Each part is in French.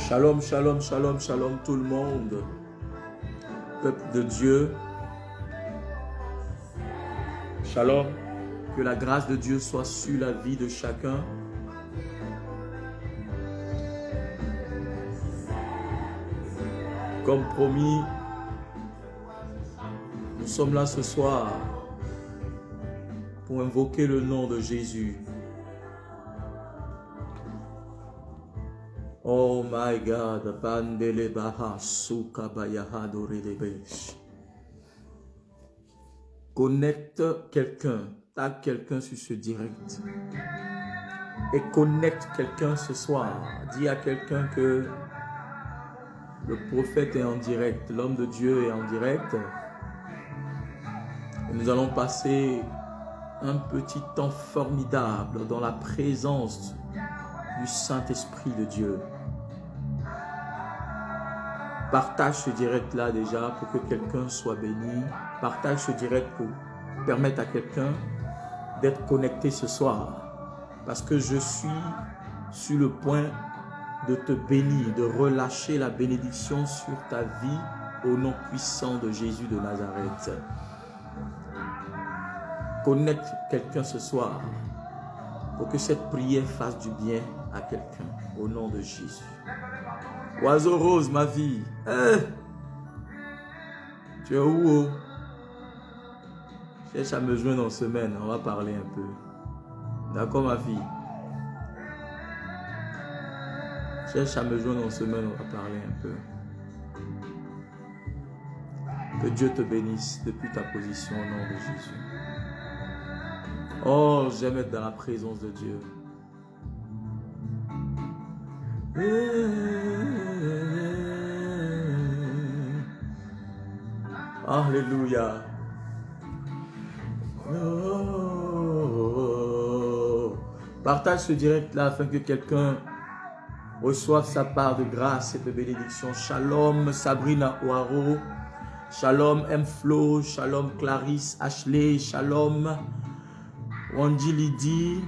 Shalom, shalom, shalom, shalom tout le monde. Peuple de Dieu. Shalom. Que la grâce de Dieu soit sur la vie de chacun. Comme promis, nous sommes là ce soir pour invoquer le nom de Jésus. Oh my God, Bandele Baha Suka Bayaha Doredebesh. Connecte quelqu'un, tag quelqu'un sur ce direct et connecte quelqu'un ce soir. Dis à quelqu'un que le prophète est en direct, l'homme de Dieu est en direct. Et nous allons passer un petit temps formidable dans la présence du Saint-Esprit de Dieu. Partage ce direct-là déjà pour que quelqu'un soit béni. Partage ce direct pour permettre à quelqu'un d'être connecté ce soir. Parce que je suis sur le point de te bénir, de relâcher la bénédiction sur ta vie au nom puissant de Jésus de Nazareth. Connecte quelqu'un ce soir pour que cette prière fasse du bien à quelqu'un au nom de Jésus. Oiseau rose, ma vie. Tu es où? Cherche à me joindre en semaine. On va parler un peu. D'accord, ma fille? Cherche à me joindre en semaine. On va parler un peu. Que Dieu te bénisse depuis ta position au nom de Jésus. Oh, j'aime être dans la présence de Dieu. Alléluia. Oh. Partage ce direct là afin que quelqu'un reçoive sa part de grâce et de bénédiction. Shalom Sabrina Ouaro. Shalom M. Flo. Shalom Clarisse Ashley. Shalom Wanji Lydie.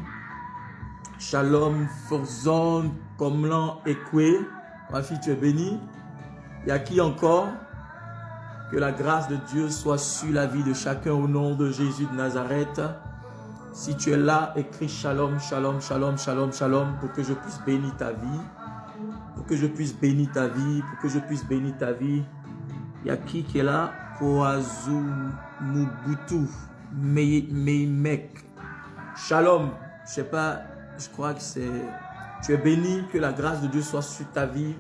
Shalom Forzon Komlan Ekwe. Ma fille, tu es bénie. Il y a qui encore? Que la grâce de Dieu soit sur la vie de chacun au nom de Jésus de Nazareth. Si tu es là, écris shalom, shalom, shalom, shalom, shalom pour que je puisse bénir ta vie. Pour que je puisse bénir ta vie. Pour que je puisse bénir ta vie. Il y a qui est là? Poazou Mubutu Meimek. Shalom. Je sais pas, je crois que c'est... Tu es béni, que la grâce de Dieu soit sur ta vie.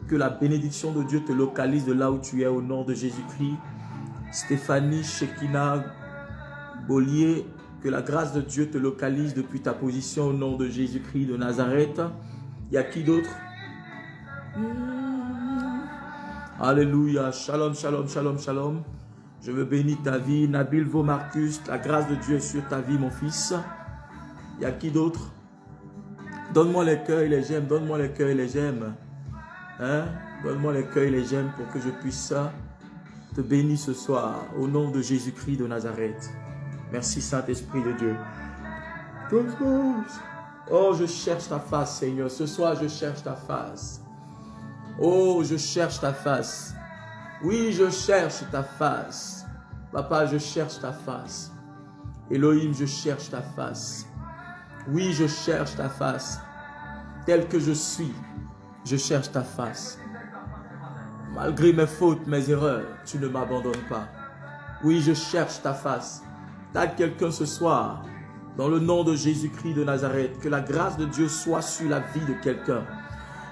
Que la bénédiction de Dieu te localise de là où tu es au nom de Jésus-Christ. Stéphanie Shekina Bollier, que la grâce de Dieu te localise depuis ta position au nom de Jésus-Christ de Nazareth. Il y a qui d'autre? Alléluia. Shalom, shalom, shalom, shalom. Je veux bénir ta vie. Nabil Vomarcus, la grâce de Dieu est sur ta vie, mon fils. Il y a qui d'autre? Donne-moi les cœurs et les j'aime. Donne-moi les cœurs et les j'aime. Hein? Donne-moi les cœurs et les j'aime pour que je puisse te bénir ce soir au nom de Jésus-Christ de Nazareth. Merci Saint-Esprit de Dieu. Oh, je cherche ta face, Seigneur. Ce soir, je cherche ta face. Oh, je cherche ta face. Oui, je cherche ta face. Papa, je cherche ta face. Elohim, je cherche ta face. Oui, je cherche ta face. Tel que je suis, je cherche ta face. Malgré mes fautes, mes erreurs, tu ne m'abandonnes pas. Oui, je cherche ta face. Tag quelqu'un ce soir, dans le nom de Jésus-Christ de Nazareth, que la grâce de Dieu soit sur la vie de quelqu'un.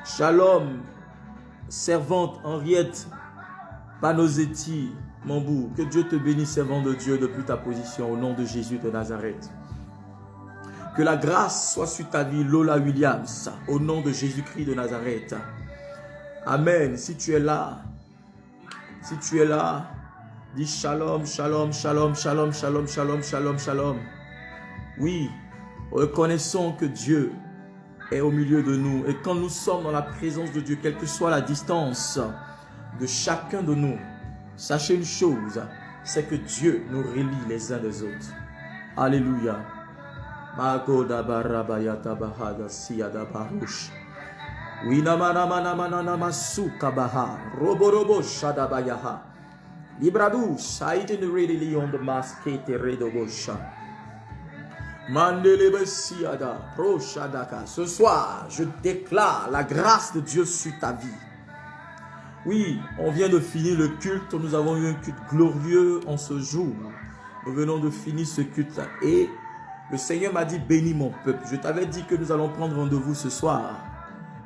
Shalom, servante Henriette Panozetti Mambou, que Dieu te bénisse, servant de Dieu, depuis ta position, au nom de Jésus de Nazareth. Que la grâce soit sur ta vie, Lola Williams, au nom de Jésus-Christ de Nazareth. Amen. Si tu es là, dis shalom, shalom, shalom, shalom, shalom, shalom, shalom, shalom. Oui, reconnaissons que Dieu est au milieu de nous. Et quand nous sommes dans la présence de Dieu, quelle que soit la distance de chacun de nous, sachez une chose, c'est que Dieu nous relie les uns des autres. Alléluia. Winamanamanamanamasoukabaha. Roborobo shadabayaha. Libradu saïdine redeli on the maskete redobosha. Mandelebe siada. Pro shadaka. Ce soir, je déclare la grâce de Dieu sur ta vie. Oui, on vient de finir le culte. Nous avons eu un culte glorieux en ce jour. Nous venons de finir ce culte et le Seigneur m'a dit, bénis mon peuple. Je t'avais dit que nous allons prendre rendez-vous ce soir.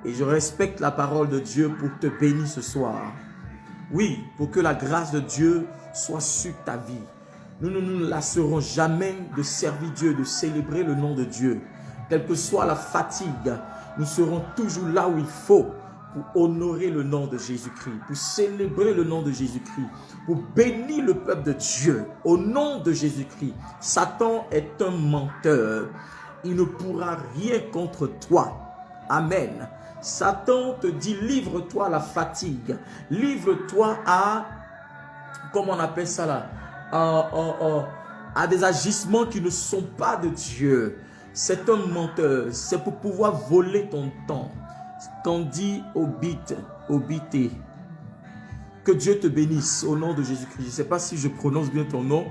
Et je respecte la parole de Dieu pour te bénir ce soir. Oui, pour que la grâce de Dieu soit sur ta vie. Nous ne nous lasserons jamais de servir Dieu, de célébrer le nom de Dieu. Quelle que soit la fatigue, nous serons toujours là où il faut pour honorer le nom de Jésus-Christ, pour célébrer le nom de Jésus-Christ, pour bénir le peuple de Dieu au nom de Jésus-Christ. Satan est un menteur. Il ne pourra rien contre toi. Amen. Satan te dit, livre-toi à la fatigue. Livre-toi à, comment on appelle ça là, à des agissements qui ne sont pas de Dieu. C'est un menteur. C'est pour pouvoir voler ton temps. Qu'on dit obité. Que Dieu te bénisse au nom de Jésus-Christ. Je ne sais pas si je prononce bien ton nom.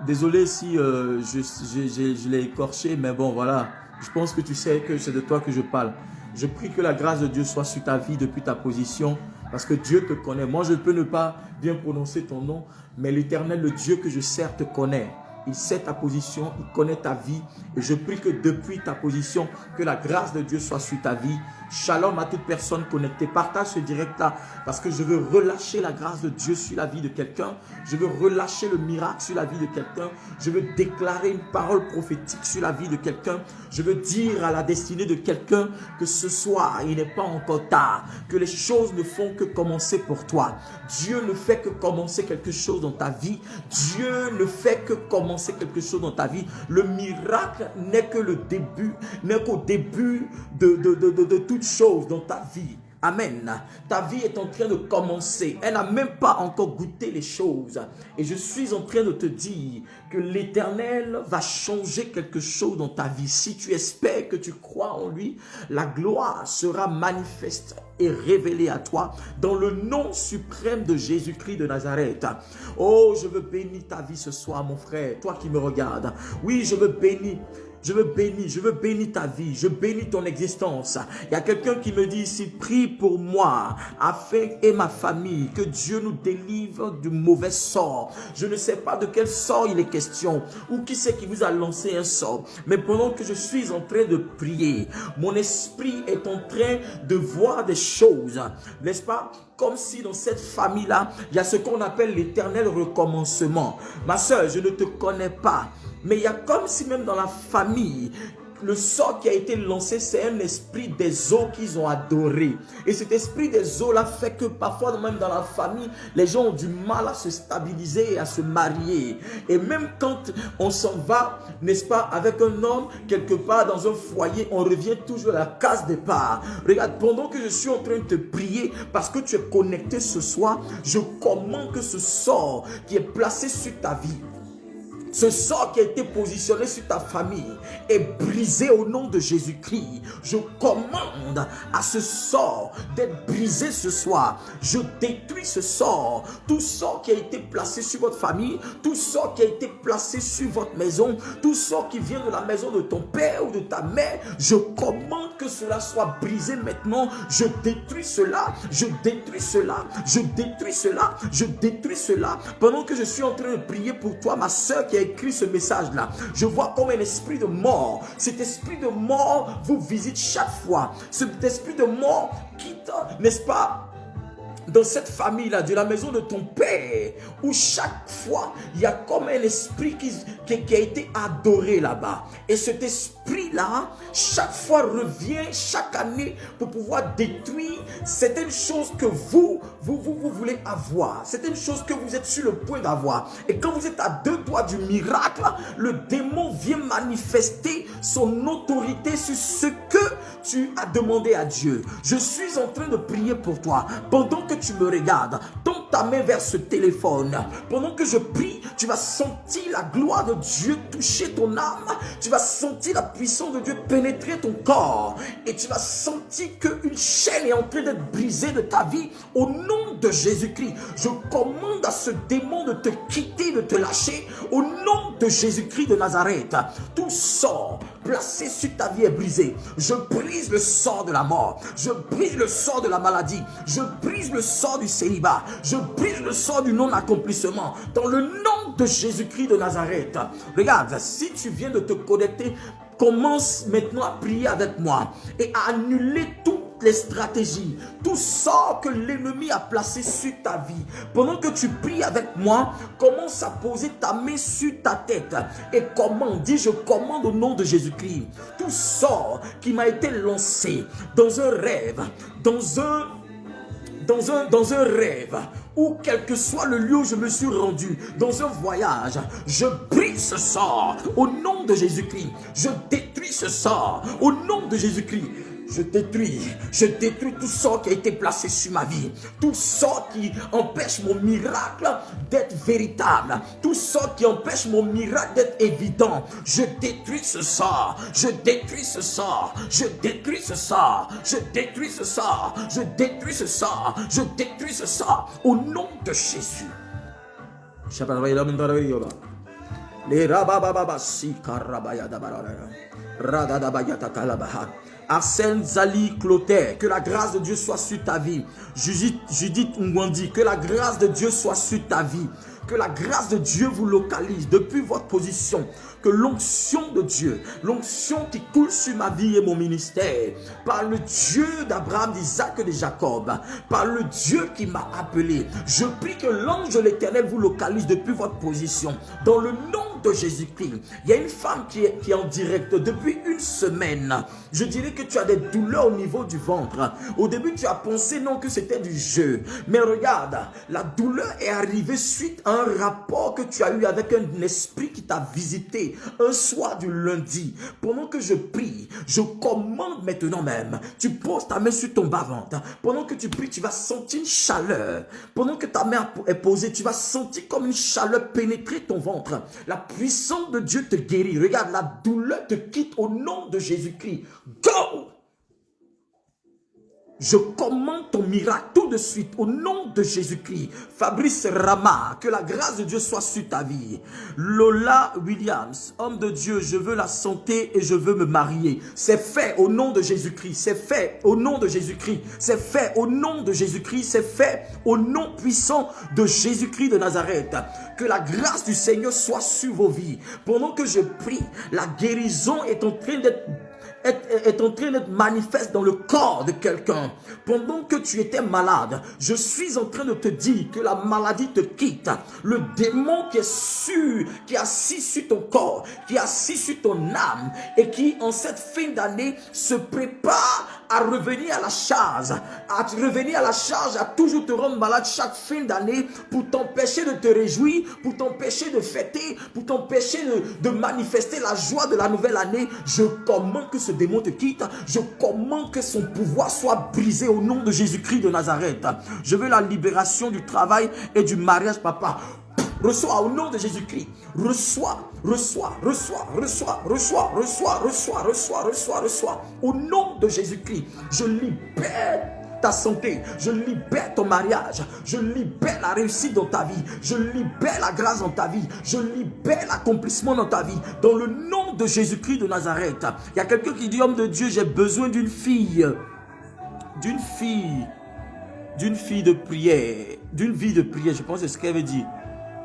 Désolé si je l'ai écorché, mais bon, voilà. Je pense que tu sais que c'est de toi que je parle. Je prie que la grâce de Dieu soit sur ta vie depuis ta position, parce que Dieu te connaît. Moi, je peux ne pas bien prononcer ton nom, mais l'Éternel, le Dieu que je sers, te connaît. Il sait ta position, il connaît ta vie. Et je prie que depuis ta position, que la grâce de Dieu soit sur ta vie. Shalom à toute personne connectée. Partage ce direct-là parce que je veux relâcher la grâce de Dieu sur la vie de quelqu'un. Je veux relâcher le miracle sur la vie de quelqu'un. Je veux déclarer une parole prophétique sur la vie de quelqu'un. Je veux dire à la destinée de quelqu'un que ce soir, il n'est pas encore tard. Que les choses ne font que commencer pour toi. Dieu ne fait que commencer quelque chose dans ta vie. Dieu ne fait que commencer quelque chose dans ta vie. Le miracle n'est que le début, n'est qu'au début de toute chose dans ta vie. Amen. Ta vie est en train de commencer. Elle n'a même pas encore goûté les choses. Et je suis en train de te dire que l'Éternel va changer quelque chose dans ta vie. Si tu espères, que tu crois en lui, la gloire sera manifeste et révélée à toi dans le nom suprême de Jésus-Christ de Nazareth. Oh, je veux bénir ta vie ce soir, mon frère, toi qui me regardes. Oui, je veux bénir. Je veux bénir ta vie, je bénis ton existence. Il y a quelqu'un qui me dit ici, prie pour moi, afin et ma famille, que Dieu nous délivre du mauvais sort. Je ne sais pas de quel sort il est question, ou qui c'est qui vous a lancé un sort. Mais pendant que je suis en train de prier, mon esprit est en train de voir des choses, n'est-ce pas? Comme si dans cette famille-là, il y a ce qu'on appelle l'éternel recommencement. Ma soeur, je ne te connais pas. Mais il y a comme si même dans la famille, le sort qui a été lancé, c'est un esprit des eaux qu'ils ont adoré. Et cet esprit des eaux-là fait que parfois, même dans la famille, les gens ont du mal à se stabiliser et à se marier. Et même quand on s'en va, n'est-ce pas, avec un homme, quelque part dans un foyer, on revient toujours à la case départ. Regarde, pendant que je suis en train de te prier, parce que tu es connecté ce soir, je commande que ce sort qui est placé sur ta vie, ce sort qui a été positionné sur ta famille est brisé au nom de Jésus-Christ. Je commande à ce sort d'être brisé ce soir. Je détruis ce sort. Tout sort qui a été placé sur votre famille, tout sort qui a été placé sur votre maison, tout sort qui vient de la maison de ton père ou de ta mère, je commande que cela soit brisé maintenant. Je détruis cela. Je détruis cela. Je détruis cela. Je détruis cela. Pendant que je suis en train de prier pour toi, ma soeur qui a écrit ce message-là, je vois comme un esprit de mort. Cet esprit de mort vous visite chaque fois. Cet esprit de mort quitte, n'est-ce pas, dans cette famille-là, de la maison de ton père, où chaque fois, il y a comme un esprit qui a été adoré là-bas. Et cet esprit-là, chaque fois revient, chaque année, pour pouvoir détruire certaines choses que vous voulez avoir. Certaines choses que vous êtes sur le point d'avoir. Et quand vous êtes à deux doigts du miracle, le démon vient manifester son autorité sur ce que tu as demandé à Dieu. Je suis en train de prier pour toi. Pendant que tu me regardes, tends ta main vers ce téléphone. Pendant que je prie, Tu vas sentir la gloire de Dieu toucher ton âme. Tu vas sentir la puissance de Dieu pénétrer ton corps. Et tu vas sentir qu'une chaîne est en train d'être brisée de ta vie. Au nom de Jésus-Christ, je commande à ce démon de te quitter, de te lâcher. Au nom de Jésus-Christ de Nazareth, tout sort placé sur ta vie est brisé. Je brise le sort de la mort. Je brise le sort de la maladie. Je brise le sort du célibat. Je brise le sort du non-accomplissement. Dans le nom de Jésus-Christ de Nazareth. Regarde, si tu viens de te connecter, commence maintenant à prier avec moi et à annuler toutes les stratégies, tout sort que l'ennemi a placé sur ta vie. Pendant que tu pries avec moi, commence à poser ta main sur ta tête et commande, dis je commande au nom de Jésus-Christ, tout sort qui m'a été lancé dans un rêve, dans un rêve, ou quel que soit le lieu où je me suis rendu, dans un voyage, je brise ce sort au nom de Jésus-Christ. Je détruis ce sort au nom de Jésus-Christ. Je détruis tout sort qui a été placé sur ma vie, tout sort qui empêche mon miracle d'être véritable, tout sort qui empêche mon miracle d'être évident. Je détruis ce sort, je détruis ce sort, je détruis ce sort, je détruis ce sort, je détruis ce sort, je détruis ce sort au nom de Jésus. Les rabababa si karabaya dabarara radadabaya takalabaha. Arsène Zali Clotaire, que la grâce de Dieu soit sur ta vie. Judith Ngwandi, que la grâce de Dieu soit sur ta vie. Que la grâce de Dieu vous localise depuis votre position. Que l'onction de Dieu, l'onction qui coule sur ma vie et mon ministère, par le Dieu d'Abraham, d'Isaac et de Jacob, par le Dieu qui m'a appelé, je prie que l'ange de l'Éternel vous localise depuis votre position. Dans le nom de Jésus-Christ, il y a une femme qui est en direct depuis une semaine. Je dirais que tu as des douleurs au niveau du ventre. Au début, tu as pensé non que c'était du jeu. Mais regarde, la douleur est arrivée suite à un rapport que tu as eu avec un esprit qui t'a visité un soir du lundi. Pendant que je prie, je commande maintenant même. Tu poses ta main sur ton bas-ventre. Pendant que tu pries, tu vas sentir une chaleur. Pendant que ta main est posée, tu vas sentir comme une chaleur pénétrer ton ventre. La puissance de Dieu te guérit. Regarde, la douleur te quitte au nom de Jésus-Christ. Go! Je commande ton miracle tout de suite au nom de Jésus-Christ. Fabrice Rama, que la grâce de Dieu soit sur ta vie. Lola Williams, homme de Dieu, je veux la santé et je veux me marier. C'est fait au nom de Jésus-Christ. C'est fait au nom de Jésus-Christ. C'est fait au nom de Jésus-Christ. C'est fait au nom puissant de Jésus-Christ de Nazareth. Que la grâce du Seigneur soit sur vos vies. Pendant que je prie, la guérison est en train d'être manifeste dans le corps de quelqu'un. Pendant que tu étais malade, je suis en train de te dire que la maladie te quitte. Le démon qui est assis sur ton corps, qui est assis sur ton âme et qui en cette fin d'année se prépare à revenir à la charge, à toujours te rendre malade chaque fin d'année pour t'empêcher de te réjouir, pour t'empêcher de fêter, pour t'empêcher de manifester la joie de la nouvelle année. Je commande que ce démon te quitte. Je commande que son pouvoir soit brisé au nom de Jésus-Christ de Nazareth. Je veux la libération du travail et du mariage, papa. Reçois au nom de Jésus-Christ. Reçois. Au nom de Jésus-Christ, je libère ta santé, je libère ton mariage, je libère la réussite dans ta vie, je libère la grâce dans ta vie, je libère l'accomplissement dans ta vie, dans le nom de Jésus-Christ de Nazareth. Il y a quelqu'un qui dit, homme de Dieu, j'ai besoin d'une fille de prière, d'une vie de prière, je pense que c'est ce qu'elle veut dire.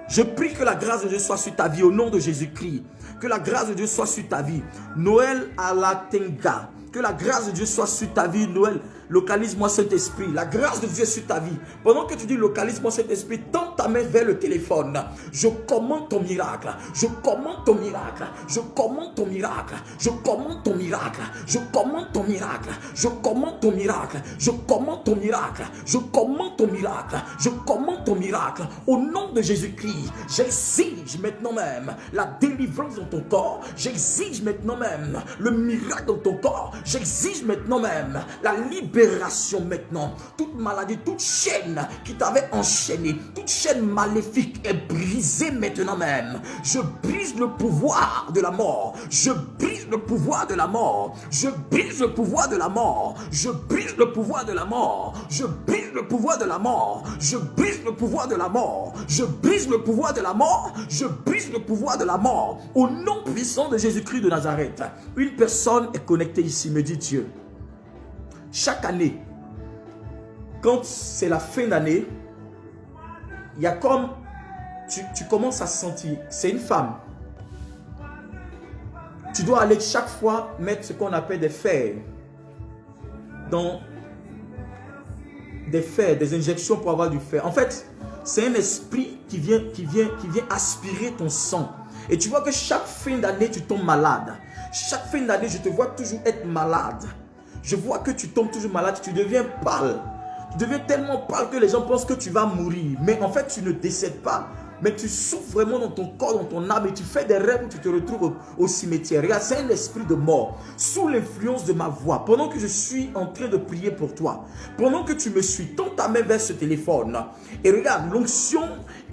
Je prie que la grâce de Dieu soit sur ta vie au nom de Jésus-Christ. Que la grâce de Dieu soit sur ta vie. Noël Alatenga. Que la grâce de Dieu soit sur ta vie. Noël, localise-moi cet esprit. La grâce de Dieu sur ta vie. Pendant que tu dis localise-moi cet esprit, tends ta main vers le téléphone. Je commande ton miracle. Je commande ton miracle. Je commande ton miracle. Je commande ton miracle. Je commande ton miracle. Je commande ton miracle. Je commande ton miracle. Je commande ton miracle. Je commande ton miracle. Au nom de Jésus-Christ, j'exige maintenant même la délivrance dans ton corps. J'exige maintenant même le miracle dans ton corps. J'exige maintenant même la libération maintenant. Toute maladie, toute chaîne qui t'avait enchaîné, toute chaîne chaîne maléfique est brisée maintenant même. Je brise le pouvoir de la mort. Je brise le pouvoir de la mort. Je brise le pouvoir de la mort. Je brise le pouvoir de la mort. Je brise le pouvoir de la mort. Je brise le pouvoir de la mort. Je brise le pouvoir de la mort. Je brise le pouvoir de la mort. Au nom puissant de Jésus-Christ de Nazareth. Une personne est connectée ici, me dit Dieu. Chaque année, quand c'est la fin d'année, il y a comme, tu commences à sentir, c'est une femme. Tu dois aller chaque fois mettre ce qu'on appelle des fers, des injections pour avoir du fer. En fait, c'est un esprit qui vient aspirer ton sang. Et tu vois que chaque fin d'année, tu tombes malade. Chaque fin d'année, je te vois toujours être malade. Je vois que tu tombes toujours malade, tu deviens pâle. Tu deviens tellement pâle que les gens pensent que tu vas mourir. Mais en fait, tu ne décèdes pas. Mais tu souffres vraiment dans ton corps, dans ton âme. Et tu fais des rêves où tu te retrouves au cimetière. Regarde, c'est un esprit de mort. Sous l'influence de ma voix, pendant que je suis en train de prier pour toi, pendant que tu me suis, tends ta main vers ce téléphone. Et regarde, l'onction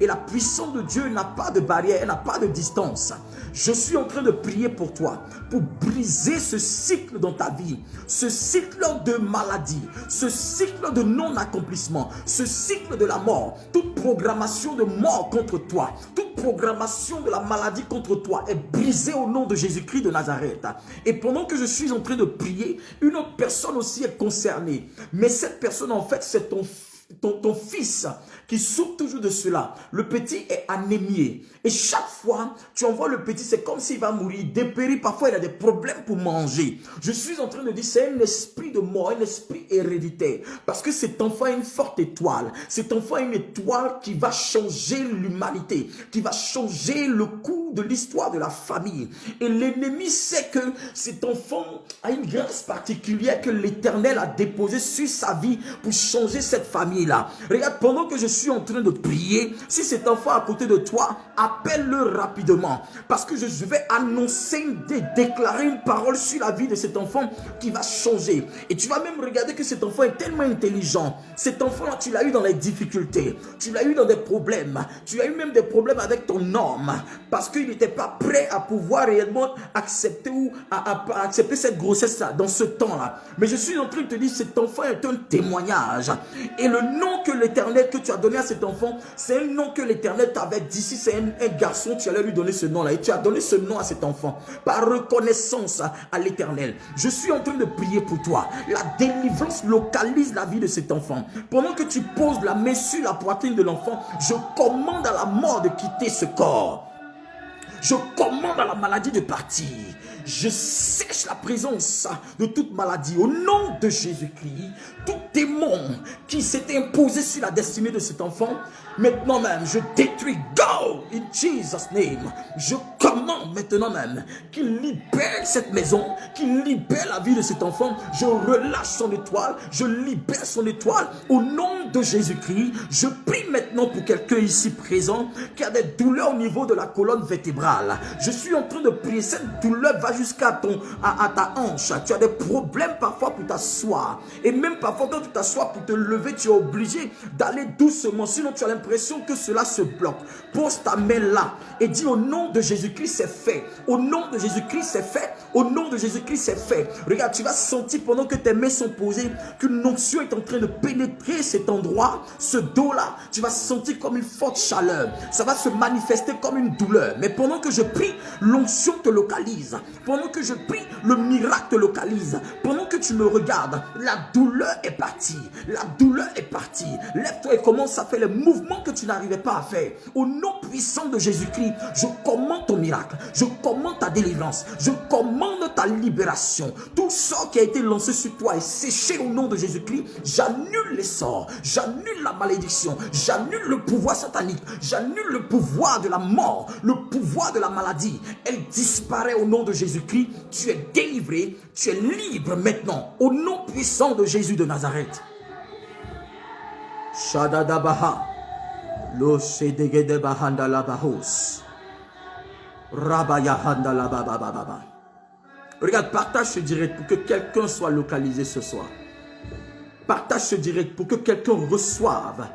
et la puissance de Dieu n'a pas de barrière, elle n'a pas de distance. Je suis en train de prier pour toi, pour briser ce cycle dans ta vie, ce cycle de maladie, ce cycle de non-accomplissement, ce cycle de la mort. Toute programmation de mort contre toi, toute programmation de la maladie contre toi est brisée au nom de Jésus-Christ de Nazareth. Et pendant que je suis en train de prier, une autre personne aussi est concernée. Mais cette personne, en fait, c'est ton fils qui souffre toujours de cela. Le petit est anémié. Et chaque fois, tu envoies le petit, c'est comme s'il va mourir, dépérir. Parfois, il a des problèmes pour manger. Je suis en train de dire, c'est un esprit de mort, un esprit héréditaire. Parce que cet enfant a une forte étoile. Cet enfant a une étoile qui va changer l'humanité, qui va changer le cours de l'histoire de la famille. Et l'ennemi sait que cet enfant a une grâce particulière que l'Éternel a déposée sur sa vie pour changer cette famille-là. Regarde, pendant que je suis en train de prier, si cet enfant à côté de toi, appelle-le rapidement. Parce que je vais annoncer, déclarer une parole sur la vie de cet enfant qui va changer. Et tu vas même regarder que cet enfant est tellement intelligent. Cet enfant-là, tu l'as eu dans les difficultés. Tu l'as eu dans des problèmes. Tu as eu même des problèmes avec ton homme. Parce qu'il n'était pas prêt à pouvoir réellement accepter ou à accepter cette grossesse-là dans ce temps-là. Mais je suis en train de te dire, cet enfant est un témoignage. Et le nom que l'Éternel, que tu as donné à cet enfant, c'est un nom que l'Éternel t'avait dit. Si c'est un garçon, tu allais lui donner ce nom-là. Et tu as donné ce nom à cet enfant par reconnaissance à l'Éternel. Je suis en train de prier pour toi. La délivrance localise la vie de cet enfant. Pendant que tu poses la main sur la poitrine de l'enfant, je commande à la mort de quitter ce corps. Je commande à la maladie de partir. Je sèche la présence de toute maladie. Au nom de Jésus-Christ, tout démon qui s'est imposé sur la destinée de cet enfant, maintenant même, je détruis. Go in Jesus' name. Je commande maintenant même qu'il libère cette maison, qu'il libère la vie de cet enfant. Je relâche son étoile. Je libère son étoile. Au nom de Jésus-Christ, je prie maintenant pour quelqu'un ici présent qui a des douleurs au niveau de la colonne vertébrale. Je suis en train de prier. Cette douleur va jusqu'à ta hanche. Tu as des problèmes parfois pour t'asseoir. Et même parfois quand tu t'assois pour te lever, tu es obligé d'aller doucement. Sinon tu as l'impression que cela se bloque. Pose ta main là et dis au nom de Jésus-Christ c'est fait. Au nom de Jésus-Christ c'est fait. Au nom de Jésus-Christ c'est fait. Regarde, tu vas sentir pendant que tes mains sont posées qu'une onction est en train de pénétrer cet endroit, ce dos-là. Tu vas sentir comme une forte chaleur. Ça va se manifester comme une douleur. Mais pendant que je prie, l'onction te localise. Pendant que je prie, le miracle te localise. Pendant que tu me regardes, la douleur est partie. La douleur est partie. Lève-toi et commence à faire les mouvements que tu n'arrivais pas à faire. Au nom puissant de Jésus-Christ, je commande ton miracle. Je commande ta délivrance. Je commande ta libération. Tout sort qui a été lancé sur toi est séché au nom de Jésus-Christ. J'annule les sorts. J'annule la malédiction. J'annule le pouvoir satanique. J'annule le pouvoir de la mort. Le pouvoir de la maladie. Elle disparaît au nom de Jésus-Christ. Tu es délivré. Tu es libre maintenant. Au nom puissant de Jésus de Nazareth. Shadadabaha. Lo sedegede bahanda la bahos. Rabaya handa la baba. Regarde, partage ce direct pour que quelqu'un soit localisé ce soir. Partage ce direct pour que quelqu'un reçoive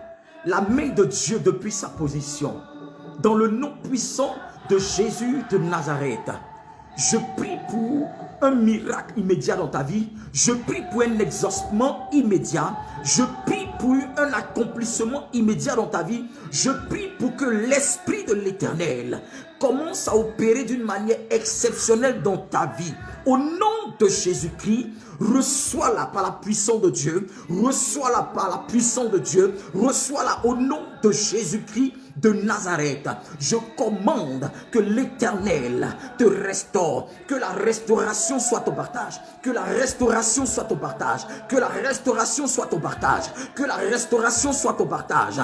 la main de Dieu depuis sa position. Dans le nom puissant de Jésus de Nazareth, je prie pour un miracle immédiat dans ta vie. Je prie pour un exaucement immédiat. Je prie pour un accomplissement immédiat dans ta vie. Je prie pour que l'Esprit de l'Éternel commence à opérer d'une manière exceptionnelle dans ta vie. Au nom de Jésus-Christ, reçois-la par la puissance de Dieu. Reçois-la par la puissance de Dieu. Reçois-la au nom de Jésus-Christ de Nazareth. Je commande que l'Éternel te restaure, que la restauration soit ton partage, que la restauration soit ton partage, que la restauration soit ton partage, que la restauration soit ton partage.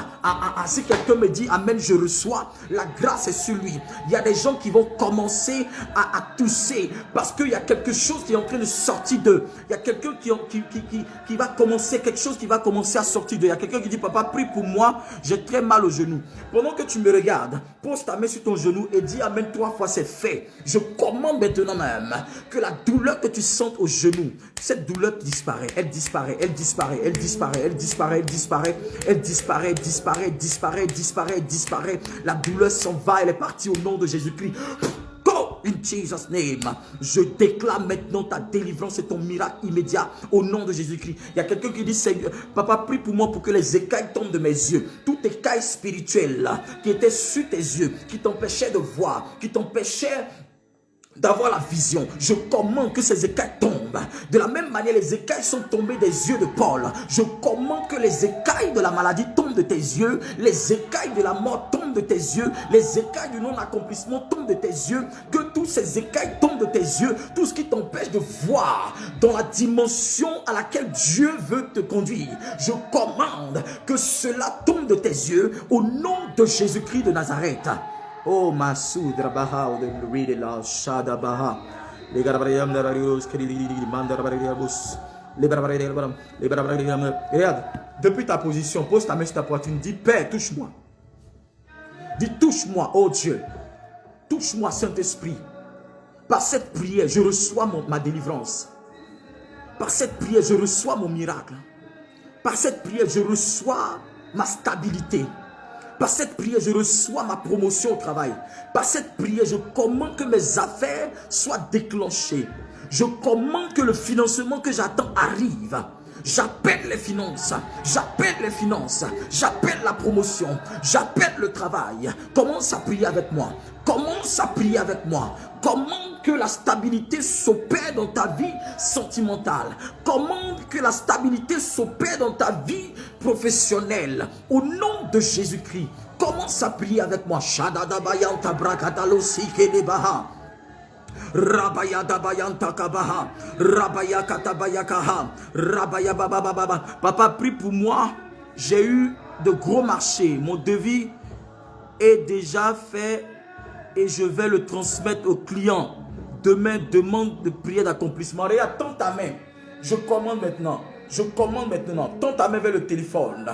Si quelqu'un me dit amen, je reçois, la grâce est sur lui. Il y a des gens qui vont commencer à tousser parce qu'il y a quelque chose qui est en train de sortir d'eux. Il y a quelqu'un qui va commencer, quelque chose qui va commencer à sortir d'eux. Il y a quelqu'un qui dit, papa, prie pour moi, j'ai très mal au genou. Pendant que tu me regardes, pose ta main sur ton genou et dis amen 3 fois, c'est fait. Je commande maintenant même que la douleur que tu sens au genou, cette douleur disparaît, elle disparaît, elle disparaît, elle disparaît, elle disparaît, elle disparaît, elle disparaît, disparaît, disparaît, disparaît, disparaît. La douleur s'en va, elle est partie au nom de Jésus-Christ. In Jesus' name, je déclare maintenant ta délivrance et ton miracle immédiat au nom de Jésus-Christ. Il y a quelqu'un qui dit, Seigneur, papa, prie pour moi pour que les écailles tombent de mes yeux. Tout écaille spirituel qui était sur tes yeux, qui t'empêchait de voir, qui t'empêchait d'avoir la vision, je commande que ces écailles tombent. De la même manière, les écailles sont tombées des yeux de Paul. Je commande que les écailles de la maladie tombent de tes yeux, les écailles de la mort tombent de tes yeux, les écailles du non-accomplissement tombent de tes yeux, que tous ces écailles tombent de tes yeux, tout ce qui t'empêche de voir dans la dimension à laquelle Dieu veut te conduire. Je commande que cela tombe de tes yeux au nom de Jésus-Christ de Nazareth. Oh, Masudra Baha, the read it out, Shada Baha. Regarde, depuis ta position, pose ta main sur ta poitrine, dis Père, touche-moi. Dis touche-moi, oh Dieu. Touche-moi, Saint-Esprit. Par cette prière, je reçois ma délivrance. Par cette prière, je reçois mon miracle. Par cette prière, je reçois ma stabilité. Par cette prière, je reçois ma promotion au travail. Par cette prière, je commande que mes affaires soient déclenchées. Je commande que le financement que j'attends arrive. J'appelle les finances, j'appelle les finances, j'appelle la promotion, j'appelle le travail. Commence à prier avec moi. Commence à prier avec moi. Commande que la stabilité s'opère dans ta vie sentimentale. Commande que la stabilité s'opère dans ta vie professionnelle. Au nom de Jésus-Christ, commence à prier avec moi. Shadadabayanta brakatalo sikedebaha. Rabaya dabayanta kabaha. Rabaya katabayakaha. Rabaya babababa. Papa, prie pour moi. J'ai eu de gros marchés. Mon devis est déjà fait et je vais le transmettre au client. Demain, demande de prière d'accomplissement. Regarde, tends ta main. Je commande maintenant. Je commande maintenant. Tends ta main vers le téléphone.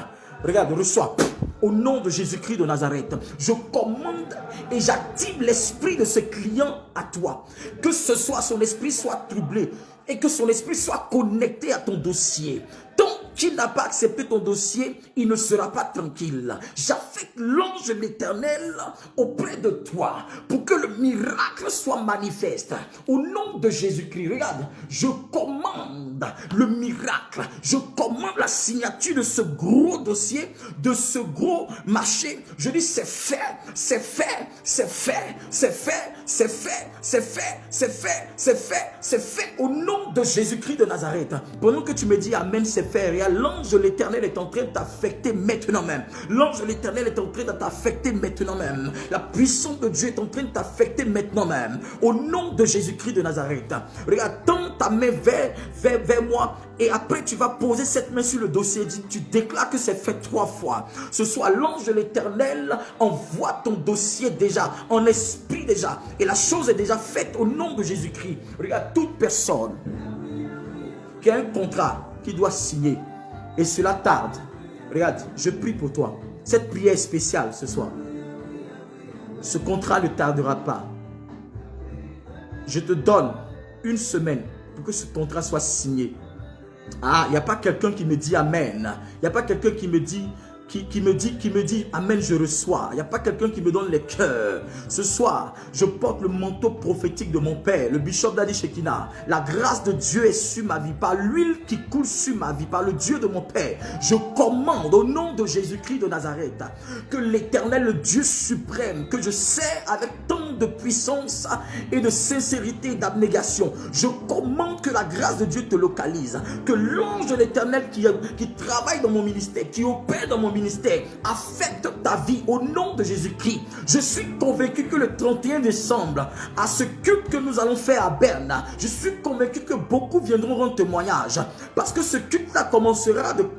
Regarde, reçois. Au nom de Jésus-Christ de Nazareth, je commande et j'active l'esprit de ce client à toi. Que ce soit son esprit soit troublé et que son esprit soit connecté à ton dossier. Tant qu'il n'a pas accepté ton dossier, il ne sera pas tranquille. J'affecte l'ange de l'Éternel auprès de toi pour que le miracle soit manifeste. Au nom de Jésus-Christ, regarde, je commande le miracle. Je commande la signature de ce gros dossier, de ce gros marché. Je dis c'est fait, c'est fait, c'est fait, c'est fait, c'est fait, c'est fait, c'est fait, c'est fait, c'est fait. Au nom de Jésus-Christ de Nazareth. Pendant que tu me dis amen, c'est fait. L'ange de l'Éternel est en train de t'affecter maintenant même. L'ange de l'Éternel est en train de t'affecter maintenant même. La puissance de Dieu est en train de t'affecter maintenant même. Au nom de Jésus-Christ de Nazareth. Regarde, tends ta main vers moi et après tu vas poser cette main sur le dossier. Tu déclares que c'est fait 3 fois. Ce soit l'ange de l'Éternel envoie ton dossier déjà, en esprit déjà. Et la chose est déjà faite au nom de Jésus-Christ. Regarde, toute personne qui a un contrat qui doit signer et cela tarde, regarde, je prie pour toi. Cette prière spéciale ce soir, ce contrat ne tardera pas. Je te donne 1 semaine pour que ce contrat soit signé. Ah, il n'y a pas quelqu'un qui me dit amen. Il n'y a pas quelqu'un qui me dit qui me dit, Amen, je reçois. Il n'y a pas quelqu'un qui me donne les cœurs. Ce soir, je porte le manteau prophétique de mon Père, le bishop Dadi Shekina. La grâce de Dieu est sur ma vie, par l'huile qui coule sur ma vie, par le Dieu de mon Père. Je commande au nom de Jésus-Christ de Nazareth que l'Éternel, le Dieu suprême, que je sers avec tant de puissance et de sincérité et d'abnégation. Je commande que la grâce de Dieu te localise, que l'ange de l'Éternel qui travaille dans mon ministère, qui opère dans mon ministère, affecte ta vie au nom de Jésus-Christ. Je suis convaincu que le 31 décembre, à ce culte que nous allons faire à Berne, je suis convaincu que beaucoup viendront rendre témoignage, parce que ce culte-là commencera de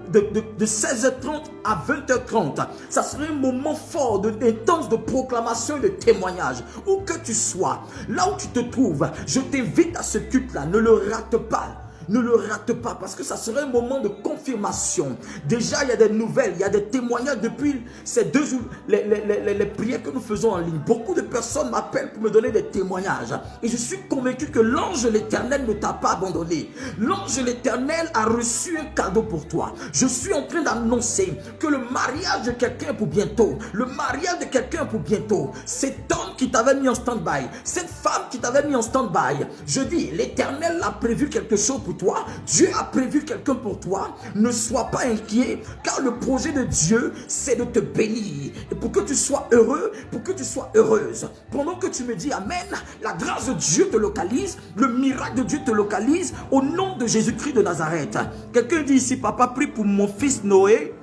16h30 à 20h30. Ça sera un moment fort, intense de proclamation et de témoignage. Où que tu sois, là où tu te trouves, je t'invite à ce culte-là. Ne le rate pas. Ne le rate pas, parce que ça serait un moment de confirmation. Déjà, il y a des nouvelles, il y a des témoignages depuis ces 2 jours, les prières que nous faisons en ligne. Beaucoup de personnes m'appellent pour me donner des témoignages. Et je suis convaincu que l'ange de l'Éternel ne t'a pas abandonné. L'ange de l'Éternel a reçu un cadeau pour toi. Je suis en train d'annoncer que le mariage de quelqu'un est pour bientôt. Le mariage de quelqu'un est pour bientôt. Cet homme qui t'avait mis en stand-by, cette femme qui t'avait mis en stand-by, je dis, l'Éternel a prévu quelque chose pour toi. Dieu a prévu quelqu'un pour toi. Ne sois pas inquiet, car le projet de Dieu, c'est de te bénir. Et pour que tu sois heureux, pour que tu sois heureuse. Pendant que tu me dis Amen, la grâce de Dieu te localise, le miracle de Dieu te localise, au nom de Jésus-Christ de Nazareth. Quelqu'un dit ici, papa, prie pour mon fils Noé,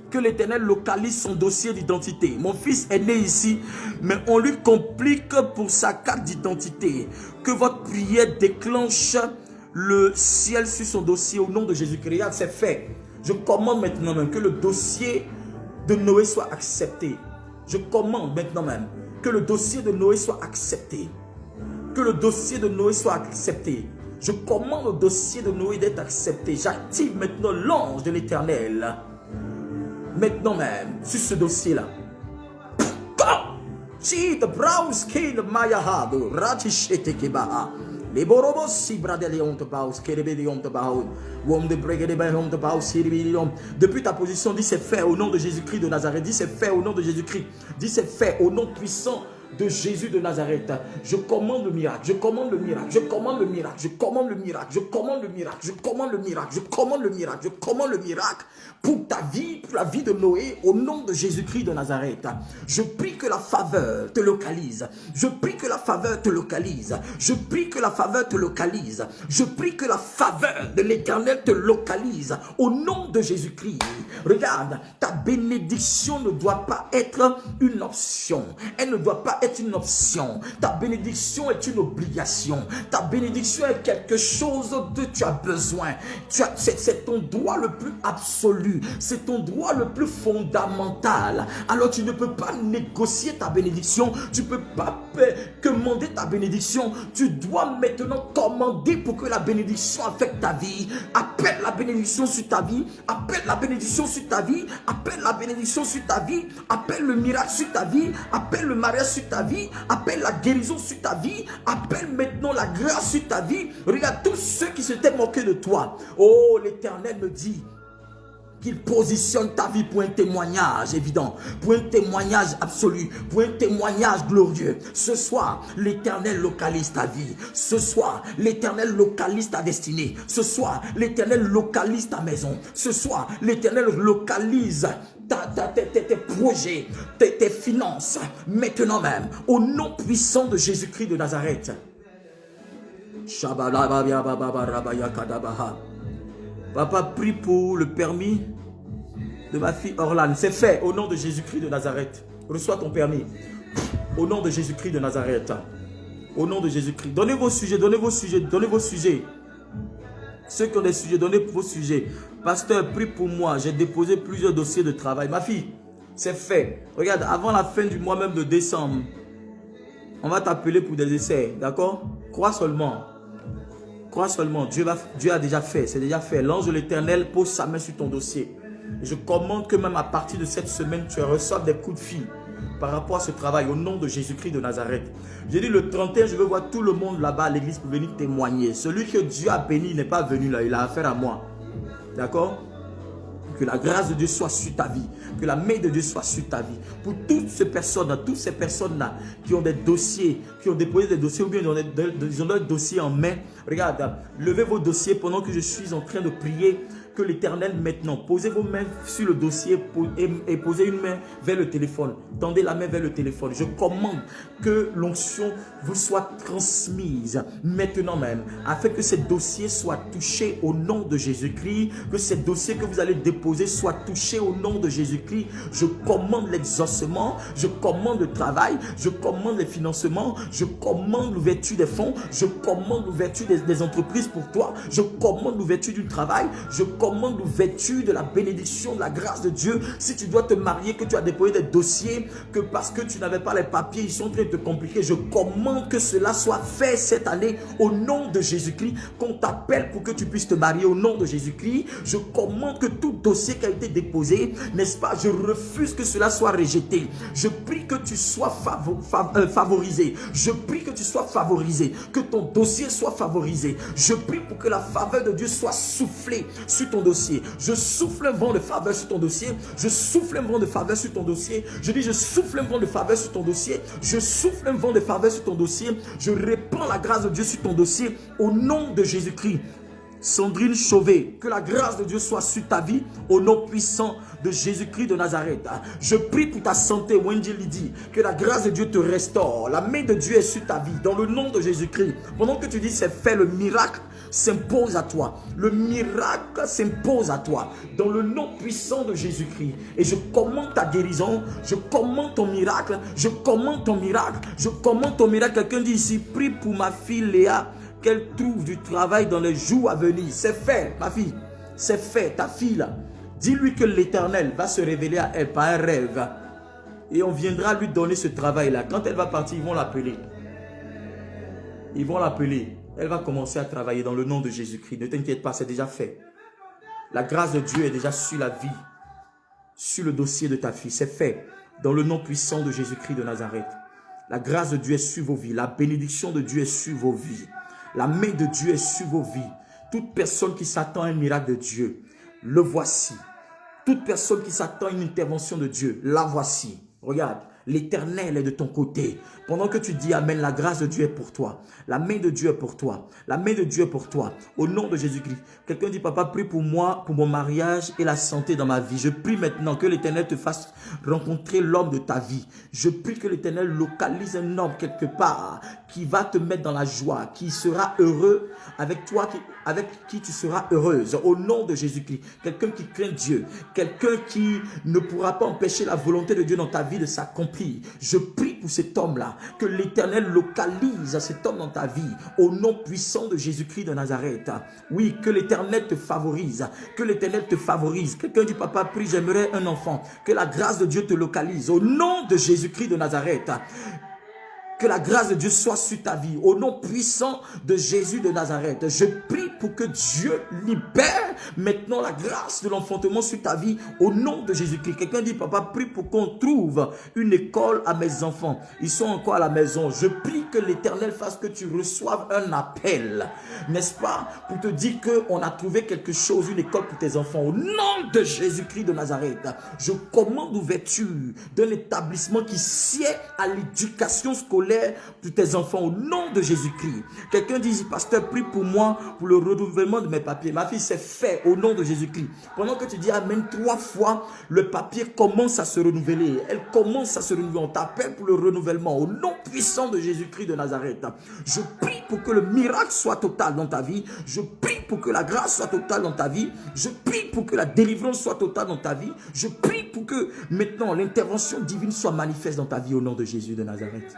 que l'Éternel localise son dossier d'identité. Mon fils est né ici, mais on lui complique pour sa carte d'identité. Que votre prière déclenche le ciel sur son dossier au nom de Jésus-Christ. C'est fait. Je commande maintenant même que le dossier de Noé soit accepté. Je commande maintenant même que le dossier de Noé soit accepté. Que le dossier de Noé soit accepté. Je commande au dossier de Noé d'être accepté. J'active maintenant l'ange de l'Éternel. Maintenant même, sur ce dossier-là. Depuis ta position, dis c'est fait au nom de Jésus-Christ de Nazareth. Dis c'est fait au nom de Jésus-Christ. Dis c'est fait au nom puissant de Jésus de Nazareth. Je commande le miracle, je commande le miracle, je commande le miracle, je commande le miracle, je commande le miracle, je commande le miracle, je commande le miracle, je commande le miracle pour ta vie, pour la vie de Noé, au nom de Jésus-Christ de Nazareth. Je prie que la faveur te localise. Je prie que la faveur te localise. Je prie que la faveur te localise. Je prie que la faveur de l'Éternel te localise au nom de Jésus-Christ. Regarde, ta bénédiction ne doit pas être une option. Elle ne doit pas être une option. Ta bénédiction est une obligation. Ta bénédiction est quelque chose dont tu as besoin. C'est ton droit le plus absolu. C'est ton droit le plus fondamental. Alors tu ne peux pas négocier ta bénédiction. Tu ne peux pas commander ta bénédiction. Tu dois maintenant commander pour que la bénédiction affecte ta vie. Appelle la bénédiction sur ta vie. Appelle la bénédiction sur ta vie. Appelle la bénédiction sur ta vie. Appelle le miracle sur ta vie. Appelle le mariage sur ta vie. Appelle la guérison sur ta vie. Appelle maintenant la grâce sur ta vie. Regarde tous ceux qui s'étaient moqués de toi. Oh, l'Éternel me dit qu'il positionne ta vie pour un témoignage évident, pour un témoignage absolu, pour un témoignage glorieux. Ce soir, l'Éternel localise ta vie. Ce soir, l'Éternel localise ta destinée. Ce soir, l'Éternel localise ta maison. Ce soir, l'Éternel localise tes projets, tes finances. Maintenant même, au nom puissant de Jésus-Christ de Nazareth. Papa, prie pour le permis de ma fille Orlane. C'est fait au nom de Jésus-Christ de Nazareth. Reçois ton permis. Au nom de Jésus-Christ de Nazareth. Au nom de Jésus-Christ. Donnez vos sujets, donnez vos sujets, donnez vos sujets. Ceux qui ont des sujets, donnez vos sujets. Pasteur, prie pour moi. J'ai déposé plusieurs dossiers de travail. Ma fille, c'est fait. Regarde, avant la fin du mois même de décembre, on va t'appeler pour des essais. D'accord? Crois seulement. Crois seulement, Dieu a déjà fait, c'est déjà fait. L'ange de l'Éternel pose sa main sur ton dossier. Et je commande que même à partir de cette semaine, tu reçoives des coups de fil par rapport à ce travail au nom de Jésus-Christ de Nazareth. J'ai dit le 31, je veux voir tout le monde là-bas à l'église pour venir témoigner. Celui que Dieu a béni n'est pas venu là, il a affaire à moi. D'accord? Que la grâce de Dieu soit sur ta vie. Que la main de Dieu soit sur ta vie. Pour toutes ces personnes-là qui ont des dossiers, qui ont déposé des dossiers ou bien ils ont leur dossier en main. Regarde, levez vos dossiers pendant que je suis en train de prier. Que l'Éternel maintenant, posez vos mains sur le dossier et posez une main vers le téléphone. Tendez la main vers le téléphone. Je commande que l'onction vous soit transmise maintenant même, afin que ces dossiers soient touchés au nom de Jésus-Christ, que ces dossiers que vous allez déposer soient touchés au nom de Jésus-Christ. Je commande l'exaucement, je commande le travail, je commande les financements, je commande l'ouverture des fonds, je commande l'ouverture des entreprises pour toi, je commande l'ouverture du travail, je commande l'ouverture de la bénédiction, de la grâce de Dieu. Si tu dois te marier, que tu as déposé des dossiers, que parce que tu n'avais pas les papiers, ils sont en train de te compliquer, je commande que cela soit fait cette année au nom de Jésus-Christ, qu'on t'appelle pour que tu puisses te marier au nom de Jésus-Christ. Je commande que tout dossier qui a été déposé, n'est-ce pas, je refuse que cela soit rejeté. Je prie que tu sois favorisé. Je prie que tu sois favorisé, que ton dossier soit favorisé. Je prie pour que la faveur de Dieu soit soufflée sur ton dossier. Je souffle un vent de faveur sur ton dossier. Je souffle un vent de faveur sur ton dossier. Je dis, je souffle un vent de faveur sur ton dossier. Je souffle un vent de faveur sur ton dossier. Je répands la grâce de Dieu sur ton dossier au nom de Jésus-Christ. Sandrine Chauvet, que la grâce de Dieu soit sur ta vie au nom puissant de Jésus-Christ de Nazareth. Je prie pour ta santé, Wendy Lydie, que la grâce de Dieu te restaure. La main de Dieu est sur ta vie dans le nom de Jésus-Christ. Pendant que tu dis c'est fait, le miracle s'impose à toi. Le miracle s'impose à toi dans le nom puissant de Jésus-Christ. Et je commande ta guérison, je commande ton miracle, je commande ton miracle, je commande ton miracle. Quelqu'un dit ici, prie pour ma fille Léa, qu'elle trouve du travail dans les jours à venir. C'est fait, ma fille. C'est fait, ta fille là. Dis-lui que l'Éternel va se révéler à elle par un rêve. Et on viendra lui donner ce travail-là. Quand elle va partir, ils vont l'appeler. Ils vont l'appeler. Elle va commencer à travailler dans le nom de Jésus-Christ. Ne t'inquiète pas, c'est déjà fait. La grâce de Dieu est déjà sur la vie, sur le dossier de ta fille. C'est fait dans le nom puissant de Jésus-Christ de Nazareth. La grâce de Dieu est sur vos vies. La bénédiction de Dieu est sur vos vies. La main de Dieu est sur vos vies. Toute personne qui s'attend à un miracle de Dieu, le voici. Toute personne qui s'attend à une intervention de Dieu, la voici. Regarde, l'Éternel est de ton côté. Pendant que tu dis Amen, la grâce de Dieu est pour toi. La main de Dieu est pour toi. La main de Dieu est pour toi. Au nom de Jésus-Christ. Quelqu'un dit, papa, prie pour moi, pour mon mariage et la santé dans ma vie. Je prie maintenant que l'Éternel te fasse rencontrer l'homme de ta vie. Je prie que l'Éternel localise un homme quelque part qui va te mettre dans la joie, qui sera heureux avec toi, avec qui tu seras heureuse. Au nom de Jésus-Christ. Quelqu'un qui craint Dieu. Quelqu'un qui ne pourra pas empêcher la volonté de Dieu dans ta vie de s'accomplir. Je prie pour cet homme-là, que l'Éternel localise cet homme dans ta vie, au nom puissant de Jésus-Christ de Nazareth. Oui, que l'Éternel te favorise, que l'Éternel te favorise. Quelqu'un dit, papa, prie, j'aimerais un enfant. Que la grâce de Dieu te localise, au nom de Jésus-Christ de Nazareth. Que la grâce de Dieu soit sur ta vie. Au nom puissant de Jésus de Nazareth. Je prie pour que Dieu libère maintenant la grâce de l'enfantement sur ta vie. Au nom de Jésus-Christ. Quelqu'un dit, papa, prie pour qu'on trouve une école à mes enfants. Ils sont encore à la maison. Je prie que l'Éternel fasse que tu reçoives un appel. N'est-ce pas? Pour te dire qu'on a trouvé quelque chose, une école pour tes enfants. Au nom de Jésus-Christ de Nazareth. Je commande l'ouverture d'un établissement qui sied à l'éducation scolaire pour tes enfants au nom de Jésus-Christ. Quelqu'un dit, pasteur, prie pour moi pour le renouvellement de mes papiers. Ma fille, c'est fait au nom de Jésus-Christ. Pendant que tu dis Amen 3 fois, le papier commence à se renouveler. Elle commence à se renouveler. On t'appelle pour le renouvellement au nom puissant de Jésus-Christ de Nazareth. Je prie pour que le miracle soit total dans ta vie. Je prie pour que la grâce soit totale dans ta vie. Je prie pour que la délivrance soit totale dans ta vie. Je prie pour que maintenant l'intervention divine soit manifeste dans ta vie au nom de Jésus de Nazareth.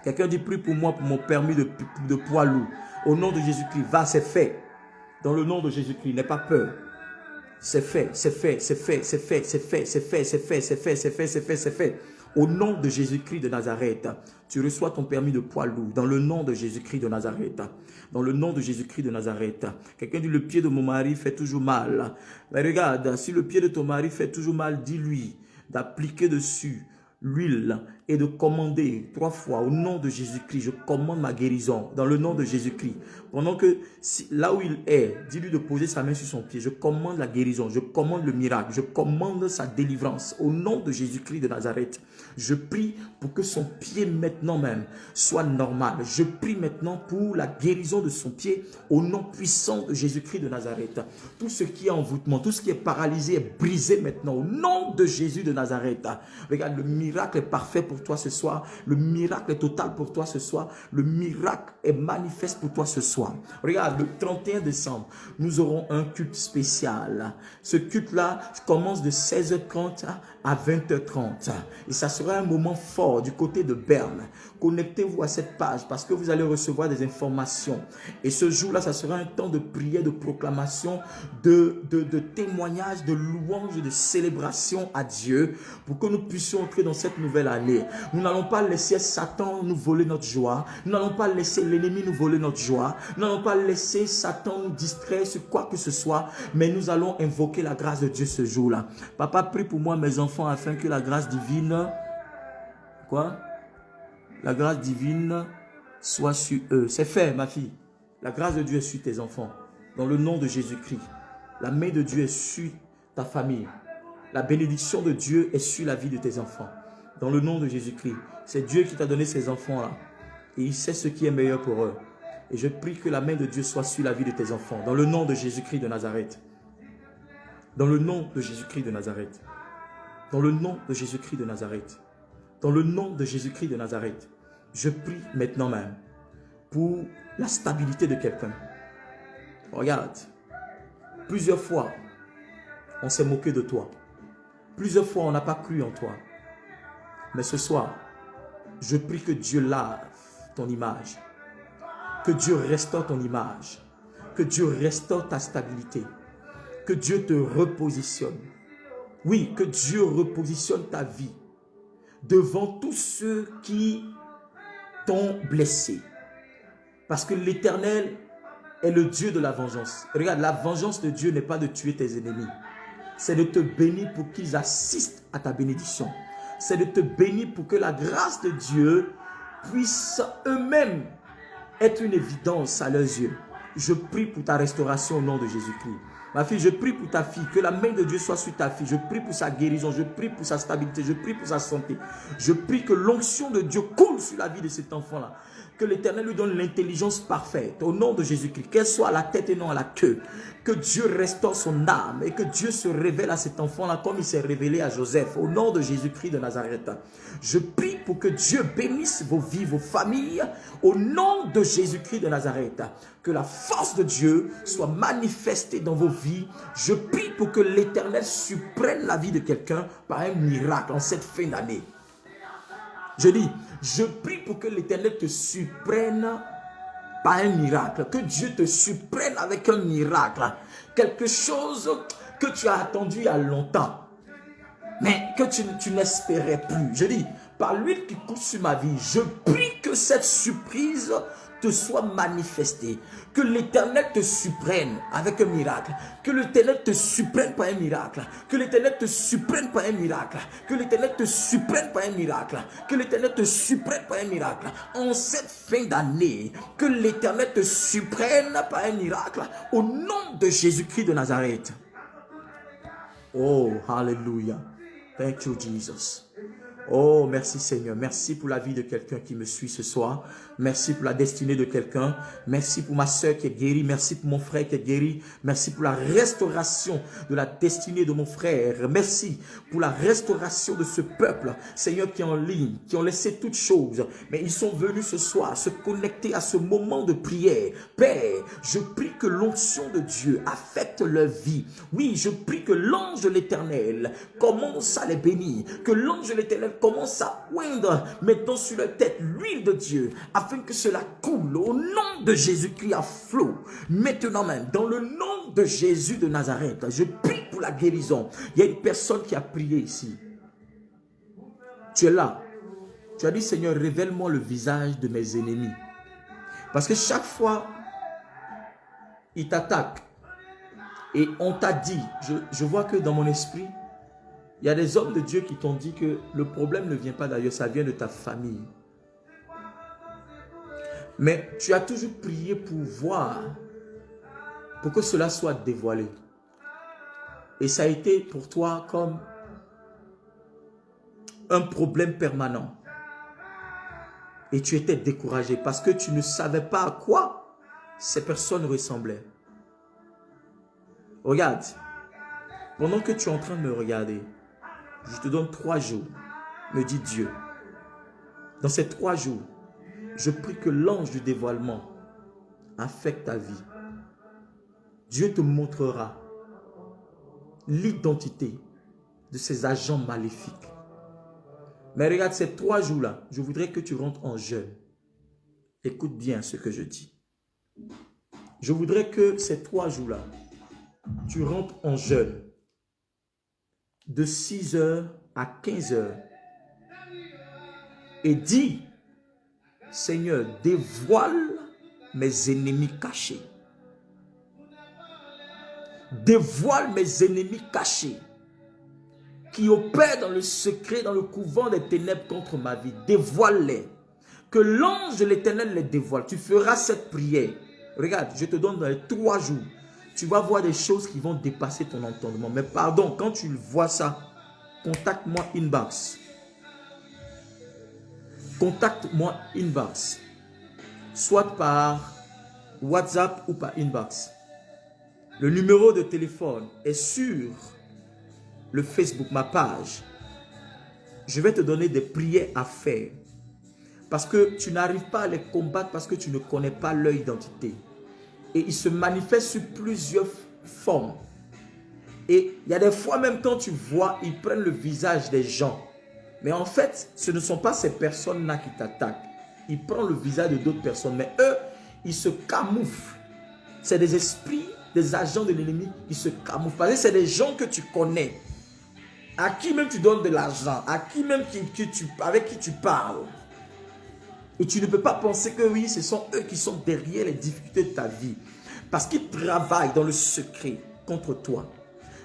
Quelqu'un dit, prie pour moi pour mon permis de poids lourd. Au nom de Jésus-Christ, va, c'est fait. Dans le nom de Jésus-Christ, n'aie pas peur. C'est fait, c'est fait, c'est fait, c'est fait, c'est fait, c'est fait, c'est fait, c'est fait, c'est fait, c'est fait, c'est fait. Au nom de Jésus-Christ de Nazareth, tu reçois ton permis de poids lourd. Dans le nom de Jésus-Christ de Nazareth. Dans le nom de Jésus-Christ de Nazareth. Quelqu'un dit, le pied de mon mari fait toujours mal. Mais regarde, si le pied de ton mari fait toujours mal, dis-lui d'appliquer dessus l'huile et de commander 3 fois au nom de Jésus-Christ. Je commande ma guérison dans le nom de Jésus-Christ. Pendant que là où il est, dis-lui de poser sa main sur son pied. Je commande la guérison, je commande le miracle, je commande sa délivrance. Au nom de Jésus-Christ de Nazareth, je prie pour que son pied maintenant même soit normal. Je prie maintenant pour la guérison de son pied au nom puissant de Jésus-Christ de Nazareth. Tout ce qui est envoûtement, tout ce qui est paralysé est brisé maintenant au nom de Jésus de Nazareth. Regarde, le miracle est parfait pour toi ce soir. Le miracle est total pour toi ce soir. Le miracle est manifeste pour toi ce soir. Regarde, le 31 décembre, nous aurons un culte spécial. Ce culte-là commence de 16h30 à 20h30. Et ça sera un moment fort du côté de Berne. Connectez-vous à cette page parce que vous allez recevoir des informations. Et ce jour-là, ça sera un temps de prière, de proclamation, de témoignage, de louange, de célébration à Dieu pour que nous puissions entrer dans cette nouvelle année. Nous n'allons pas laisser Satan nous voler notre joie. Nous n'allons pas laisser l'ennemi nous voler notre joie. Nous n'allons pas laisser Satan nous distraire sur quoi que ce soit. Mais nous allons invoquer la grâce de Dieu ce jour-là. Papa, prie pour moi, mes enfants, afin que la grâce divine... Quoi? La grâce divine soit sur eux. C'est fait, ma fille. La grâce de Dieu est sur tes enfants. Dans le nom de Jésus-Christ. La main de Dieu est sur ta famille. La bénédiction de Dieu est sur la vie de tes enfants. Dans le nom de Jésus-Christ. C'est Dieu qui t'a donné ces enfants-là. Et il sait ce qui est meilleur pour eux. Et je prie que la main de Dieu soit sur la vie de tes enfants. Dans le nom de Jésus-Christ de Nazareth. Dans le nom de Jésus-Christ de Nazareth. Dans le nom de Jésus-Christ de Nazareth. Dans le nom de Jésus-Christ de Nazareth. Je prie maintenant même pour la stabilité de quelqu'un. Regarde. Plusieurs fois, on s'est moqué de toi. Plusieurs fois, on n'a pas cru en toi. Mais ce soir, je prie que Dieu lave ton image. Que Dieu restaure ton image. Que Dieu restaure ta stabilité. Que Dieu te repositionne. Oui, que Dieu repositionne ta vie devant tous ceux qui t'ont blessé. Parce que l'Éternel est le Dieu de la vengeance. Regarde, la vengeance de Dieu n'est pas de tuer tes ennemis. C'est de te bénir pour qu'ils assistent à ta bénédiction. C'est de te bénir pour que la grâce de Dieu puisse eux-mêmes être une évidence à leurs yeux. Je prie pour ta restauration au nom de Jésus-Christ. Ma fille, je prie pour ta fille, que la main de Dieu soit sur ta fille. Je prie pour sa guérison, je prie pour sa stabilité, je prie pour sa santé. Je prie que l'onction de Dieu coule sur la vie de cet enfant-là. Que l'Éternel lui donne l'intelligence parfaite au nom de Jésus-Christ. Qu'elle soit à la tête et non à la queue. Que Dieu restaure son âme et que Dieu se révèle à cet enfant-là comme il s'est révélé à Joseph. Au nom de Jésus-Christ de Nazareth. Je prie pour que Dieu bénisse vos vies, vos familles. Au nom de Jésus-Christ de Nazareth. Que la force de Dieu soit manifestée dans vos vies. Je prie pour que l'Éternel surprenne la vie de quelqu'un par un miracle en cette fin d'année. Je dis, je prie pour que l'Éternel te surprenne par un miracle. Que Dieu te surprenne avec un miracle. Quelque chose que tu as attendu il y a longtemps, mais que tu n'espérais plus. Je dis, par l'huile qui coule sur ma vie, je prie que cette surprise te soit manifestée. Que l'Éternel te surprenne avec un miracle. Que l'Éternel te surprenne par un miracle. Que l'Éternel te surprenne par un miracle. Que l'Éternel te surprenne par un miracle. Que l'Éternel te surprenne par un miracle. En cette fin d'année, que l'Éternel te surprenne par un miracle. Au nom de Jésus-Christ de Nazareth. Oh, hallelujah. Thank you, Jesus. Oh, merci Seigneur. Merci pour la vie de quelqu'un qui me suit ce soir. Merci pour la destinée de quelqu'un. Merci pour ma soeur qui est guérie. Merci pour mon frère qui est guéri. Merci pour la restauration de la destinée de mon frère. Merci pour la restauration de ce peuple, Seigneur, qui est en ligne, qui ont laissé toutes choses. Mais ils sont venus ce soir se connecter à ce moment de prière. Père, je prie que l'onction de Dieu affecte leur vie. Oui, je prie que l'ange de l'Éternel commence à les bénir. Que l'ange de l'Éternel commence à oindre, mettons sur leur tête l'huile de Dieu, afin que cela coule au nom de Jésus-Christ à flot. Maintenant même, dans le nom de Jésus de Nazareth, je prie pour la guérison. Il y a une personne qui a prié ici. Tu es là. Tu as dit, Seigneur, révèle-moi le visage de mes ennemis. Parce que chaque fois, ils t'attaquent. Et on t'a dit, je vois que dans mon esprit, il y a des hommes de Dieu qui t'ont dit que le problème ne vient pas d'ailleurs, ça vient de ta famille. Mais tu as toujours prié pour voir, pour que cela soit dévoilé. Et ça a été pour toi comme un problème permanent. Et tu étais découragé parce que tu ne savais pas à quoi ces personnes ressemblaient. Regarde, pendant que tu es en train de me regarder, je te donne 3 jours, me dit Dieu. Dans ces 3 jours, je prie que l'ange du dévoilement affecte ta vie. Dieu te montrera l'identité de ces agents maléfiques. Mais regarde, ces 3 jours-là, je voudrais que tu rentres en jeûne. Écoute bien ce que je dis. Je voudrais que ces 3 jours-là, tu rentres en jeûne de 6 heures à 15 heures et dis, Seigneur, dévoile mes ennemis cachés. Dévoile mes ennemis cachés qui opèrent dans le secret, dans le couvent des ténèbres contre ma vie. Dévoile-les. Que l'ange de l'Éternel les dévoile. Tu feras cette prière. Regarde, je te donne dans les 3 jours. Tu vas voir des choses qui vont dépasser ton entendement. Mais pardon, quand tu vois ça, contacte-moi inbox. Contacte-moi inbox. Soit par WhatsApp ou par inbox. Le numéro de téléphone est sur le Facebook, ma page. Je vais te donner des prières à faire. Parce que tu n'arrives pas à les combattre parce que tu ne connais pas leur identité. Et ils se manifestent sur plusieurs formes. Et il y a des fois même quand tu vois, ils prennent le visage des gens. Mais en fait, ce ne sont pas ces personnes-là qui t'attaquent. Ils prennent le visage de d'autres personnes. Mais eux, ils se camouflent. C'est des esprits, des agents de l'ennemi qui se camouflent. Parce que c'est des gens que tu connais. À qui même tu donnes de l'argent. À qui même avec qui tu parles. Et tu ne peux pas penser que oui, ce sont eux qui sont derrière les difficultés de ta vie. Parce qu'ils travaillent dans le secret contre toi.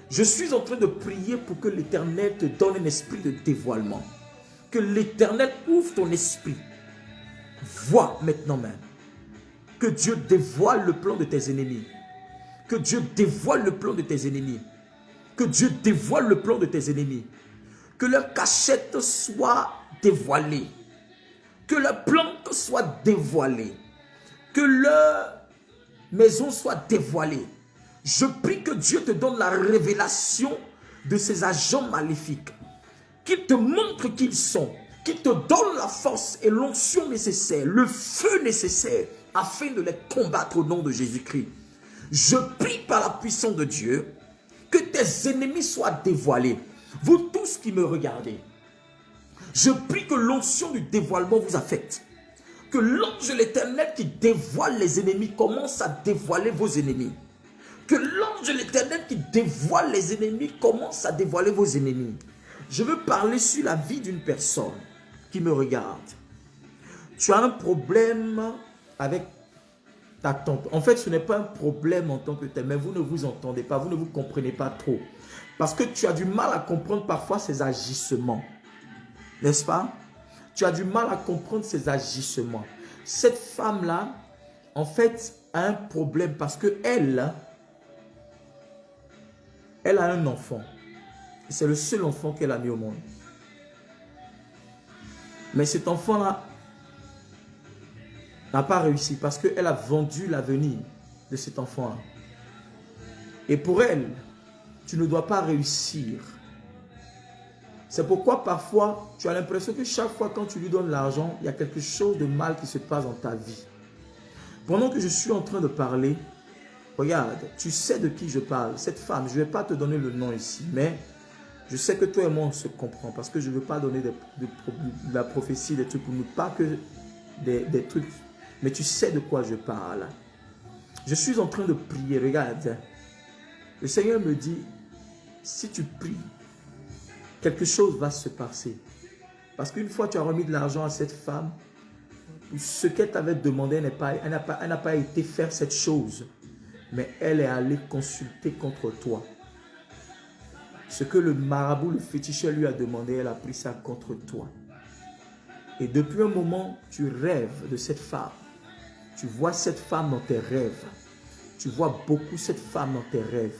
Je suis en train de prier pour que l'Éternel te donne un esprit de dévoilement. Que l'Éternel ouvre ton esprit. Vois maintenant même. Que Dieu dévoile le plan de tes ennemis. Que Dieu dévoile le plan de tes ennemis. Que Dieu dévoile le plan de tes ennemis. Que leur cachette soit dévoilée. Que leur plan soit dévoilé. Que leur maison soit dévoilée. Je prie que Dieu te donne la révélation de ces agents maléfiques. Qu'il te montre qui ils sont. Qu'il te donne la force et l'onction nécessaire, le feu nécessaire, afin de les combattre au nom de Jésus-Christ. Je prie par la puissance de Dieu que tes ennemis soient dévoilés. Vous tous qui me regardez, je prie que l'onction du dévoilement vous affecte. Que l'ange de l'Éternel qui dévoile les ennemis commence à dévoiler vos ennemis. Que l'ange de l'Éternel qui dévoile les ennemis commence à dévoiler vos ennemis. Je veux parler sur la vie d'une personne qui me regarde. Tu as un problème avec ta tante. En fait, ce n'est pas un problème en tant que tel, mais vous ne vous entendez pas, vous ne vous comprenez pas trop. Parce que tu as du mal à comprendre parfois ses agissements. N'est-ce pas? Tu as du mal à comprendre ses agissements. Cette femme-là, en fait, a un problème parce que elle a un enfant. C'est le seul enfant qu'elle a mis au monde. Mais cet enfant-là n'a pas réussi parce qu'elle a vendu l'avenir de cet enfant-là. Et pour elle, tu ne dois pas réussir. C'est pourquoi parfois, tu as l'impression que chaque fois quand tu lui donnes l'argent, il y a quelque chose de mal qui se passe dans ta vie. Pendant que je suis en train de parler, regarde, tu sais de qui je parle. Cette femme, je ne vais pas te donner le nom ici, mais je sais que toi et moi, on se comprend parce que je ne veux pas donner de la prophétie, des trucs pour nous, pas que des trucs, mais tu sais de quoi je parle. Je suis en train de prier, regarde. Le Seigneur me dit, si tu pries, quelque chose va se passer. Parce qu'une fois tu as remis de l'argent à cette femme, ce qu'elle t'avait demandé, elle n'a pas été faire cette chose. Mais elle est allée consulter contre toi. Ce que le marabout, le féticheur lui a demandé, elle a pris ça contre toi. Et depuis un moment, tu rêves de cette femme. Tu vois cette femme dans tes rêves. Tu vois beaucoup cette femme dans tes rêves.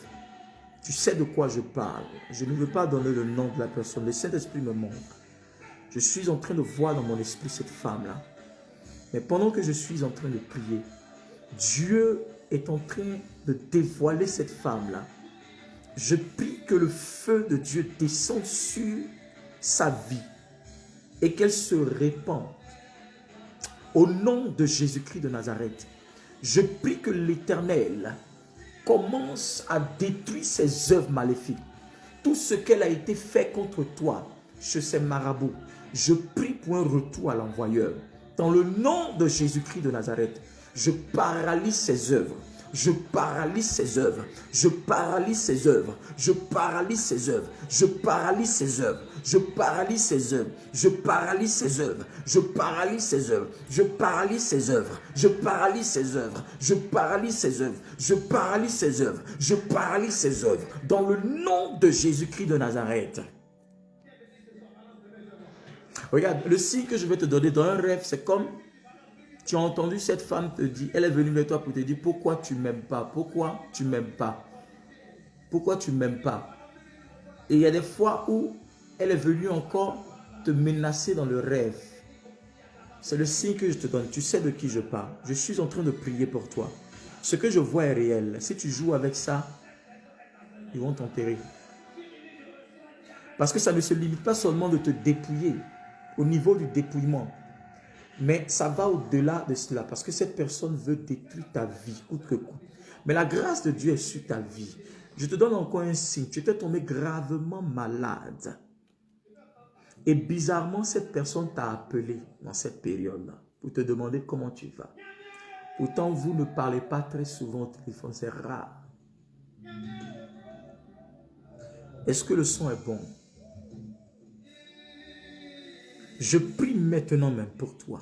Tu sais de quoi je parle. Je ne veux pas donner le nom de la personne. Le Saint-Esprit me montre. Je suis en train de voir dans mon esprit cette femme-là. Mais pendant que je suis en train de prier, Dieu est en train de dévoiler cette femme-là. Je prie que le feu de Dieu descende sur sa vie et qu'elle se répande. Au nom de Jésus-Christ de Nazareth, je prie que l'Éternel commence à détruire ses œuvres maléfiques. Tout ce qu'elle a été fait contre toi, chez ces marabouts, je prie pour un retour à l'envoyeur. Dans le nom de Jésus-Christ de Nazareth, je paralyse ses œuvres. Je paralyse ses œuvres. Je paralyse ses œuvres. Je paralyse ses œuvres. Je paralyse ses œuvres. Je paralyse ses œuvres. Je paralyse ses œuvres. Je paralyse ses œuvres. Je paralyse ses œuvres. Je paralyse ses œuvres. Je paralyse ses œuvres. Je paralyse ses œuvres. Je paralyse ses œuvres. Dans le nom de Jésus-Christ de Nazareth. Regarde, le signe que je vais te donner dans un rêve, c'est comme tu as entendu cette femme te dire, elle est venue vers toi pour te dire pourquoi tu ne m'aimes pas, pourquoi tu ne m'aimes pas, pourquoi tu ne m'aimes pas. Et il y a des fois où elle est venue encore te menacer dans le rêve. C'est le signe que je te donne, tu sais de qui je parle. Je suis en train de prier pour toi. Ce que je vois est réel. Si tu joues avec ça, ils vont t'enterrer. Parce que ça ne se limite pas seulement de te dépouiller, au niveau du dépouillement. Mais ça va au-delà de cela, parce que cette personne veut détruire ta vie, coûte que coûte. Mais la grâce de Dieu est sur ta vie. Je te donne encore un signe. Tu étais tombé gravement malade. Et bizarrement, cette personne t'a appelé dans cette période-là pour te demander comment tu vas. Pourtant, vous ne parlez pas très souvent au téléphone, c'est rare. Est-ce que le son est bon? Je prie maintenant même pour toi,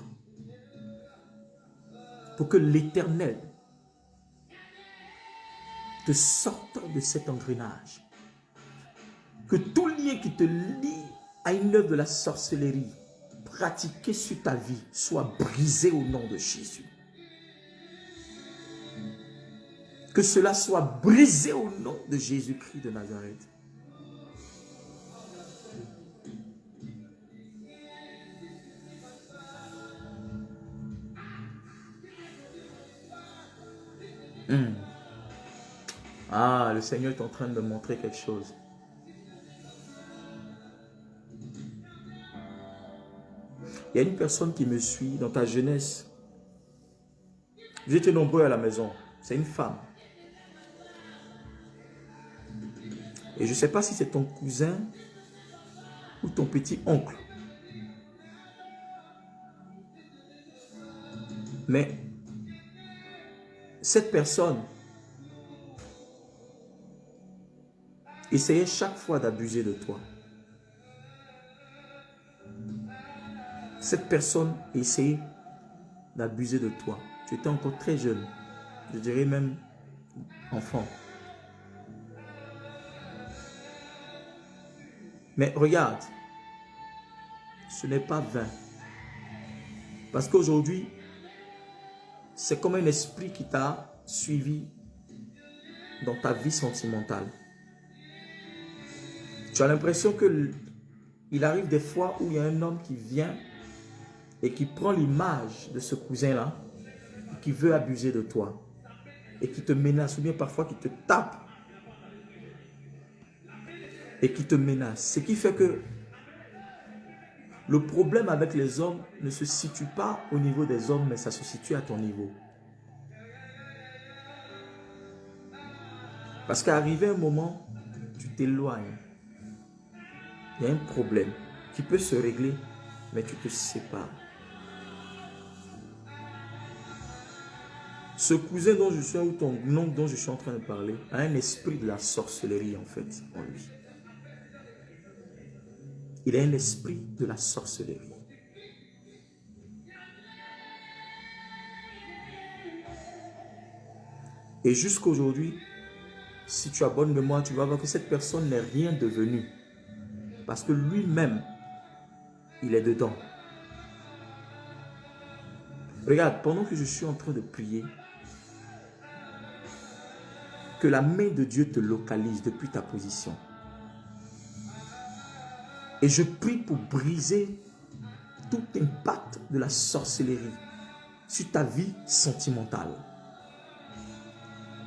pour que l'Éternel te sorte de cet engrenage. Que tout lien qui te lie à une œuvre de la sorcellerie pratiquée sur ta vie soit brisé au nom de Jésus. Que cela soit brisé au nom de Jésus-Christ de Nazareth. Ah, le Seigneur est en train de me montrer quelque chose. Il y a une personne qui me suit dans ta jeunesse. Vous étiez nombreux à la maison. C'est une femme. Et je ne sais pas si c'est ton cousin ou ton petit oncle. Mais cette personne essayait chaque fois d'abuser de toi. Cette personne essayait d'abuser de toi. Tu étais encore très jeune. Je dirais même enfant. Mais regarde, ce n'est pas vain. Parce qu'aujourd'hui, c'est comme un esprit qui t'a suivi dans ta vie sentimentale. Tu as l'impression qu'il arrive des fois où il y a un homme qui vient et qui prend l'image de ce cousin-là, qui veut abuser de toi et qui te menace, ou bien parfois qui te tape et qui te menace. Ce qui fait que le problème avec les hommes ne se situe pas au niveau des hommes, mais ça se situe à ton niveau. Parce qu'arrivé un moment, tu t'éloignes. Il y a un problème qui peut se régler, mais tu te sépares. Ce cousin dont je suis, ou ton oncle dont je suis en train de parler, a un esprit de la sorcellerie en fait en lui. Il a un esprit de la sorcellerie. Et jusqu'aujourd'hui, si tu as bonne mémoire, tu vas voir que cette personne n'est rien devenue. Parce que lui-même, il est dedans. Regarde, pendant que je suis en train de prier, que la main de Dieu te localise depuis ta position. Et je prie pour briser tout impact de la sorcellerie sur ta vie sentimentale.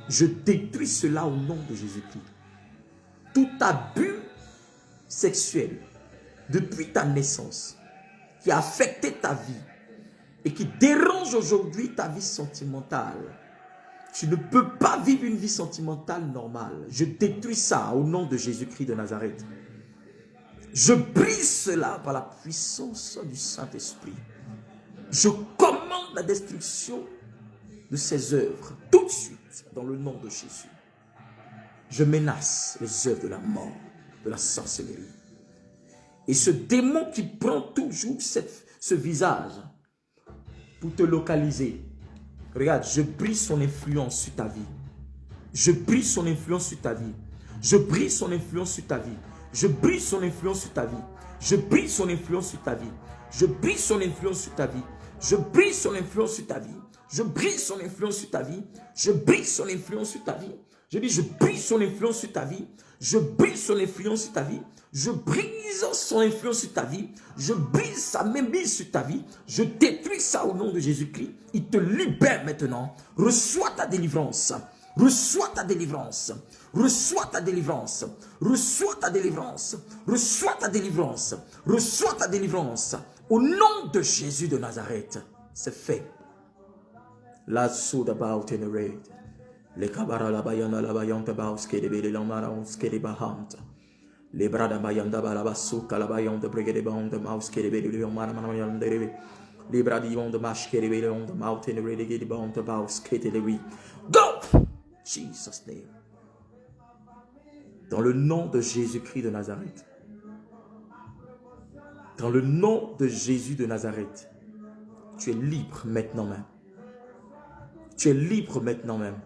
Je détruis cela au nom de Jésus-Christ. Tout abus sexuel depuis ta naissance qui a affecté ta vie et qui dérange aujourd'hui ta vie sentimentale. Tu ne peux pas vivre une vie sentimentale normale. Je détruis ça au nom de Jésus-Christ de Nazareth. Je brise cela par la puissance du Saint-Esprit. Je commande la destruction de ces œuvres tout de suite dans le nom de Jésus. Je menace les œuvres de la mort, de la sorcellerie. Et ce démon qui prend toujours ce visage pour te localiser. Regarde, je brise son influence sur ta vie. Je brise son influence sur ta vie. Je brise son influence sur ta vie. Je brise son influence sur ta vie. Je brise son influence sur ta vie. Je brise son influence sur ta vie. Je brise son influence sur ta vie. Je brise son influence sur ta vie. Je brise son influence sur ta vie. Je dis, je brise son influence sur ta vie. Je brise son influence sur ta vie. Je brise son influence sur ta vie. Je brise sa mainmise sur ta vie. Je détruis ça au nom de Jésus-Christ. Il te libère maintenant. Reçois ta délivrance. Reçois ta délivrance. Reçois ta délivrance. Reçois ta délivrance. Reçois ta délivrance. Reçois ta délivrance. Au nom de Jésus de Nazareth. C'est fait. La soda about in the raid. Les kabara la bayana la bayanta baus ke de bele la maraus ke de bahanta. Les brada bayanda balabasu kalabayon de brigade bond de mouse ke de bele le maraman de rebe. Les bradillons de mash ke de bele on the mountain de rede bond de baus ke de oui. Go! Jesus name. Dans le nom de Jésus-Christ de Nazareth. Dans le nom de Jésus de Nazareth. Tu es libre maintenant même. Tu es libre maintenant même.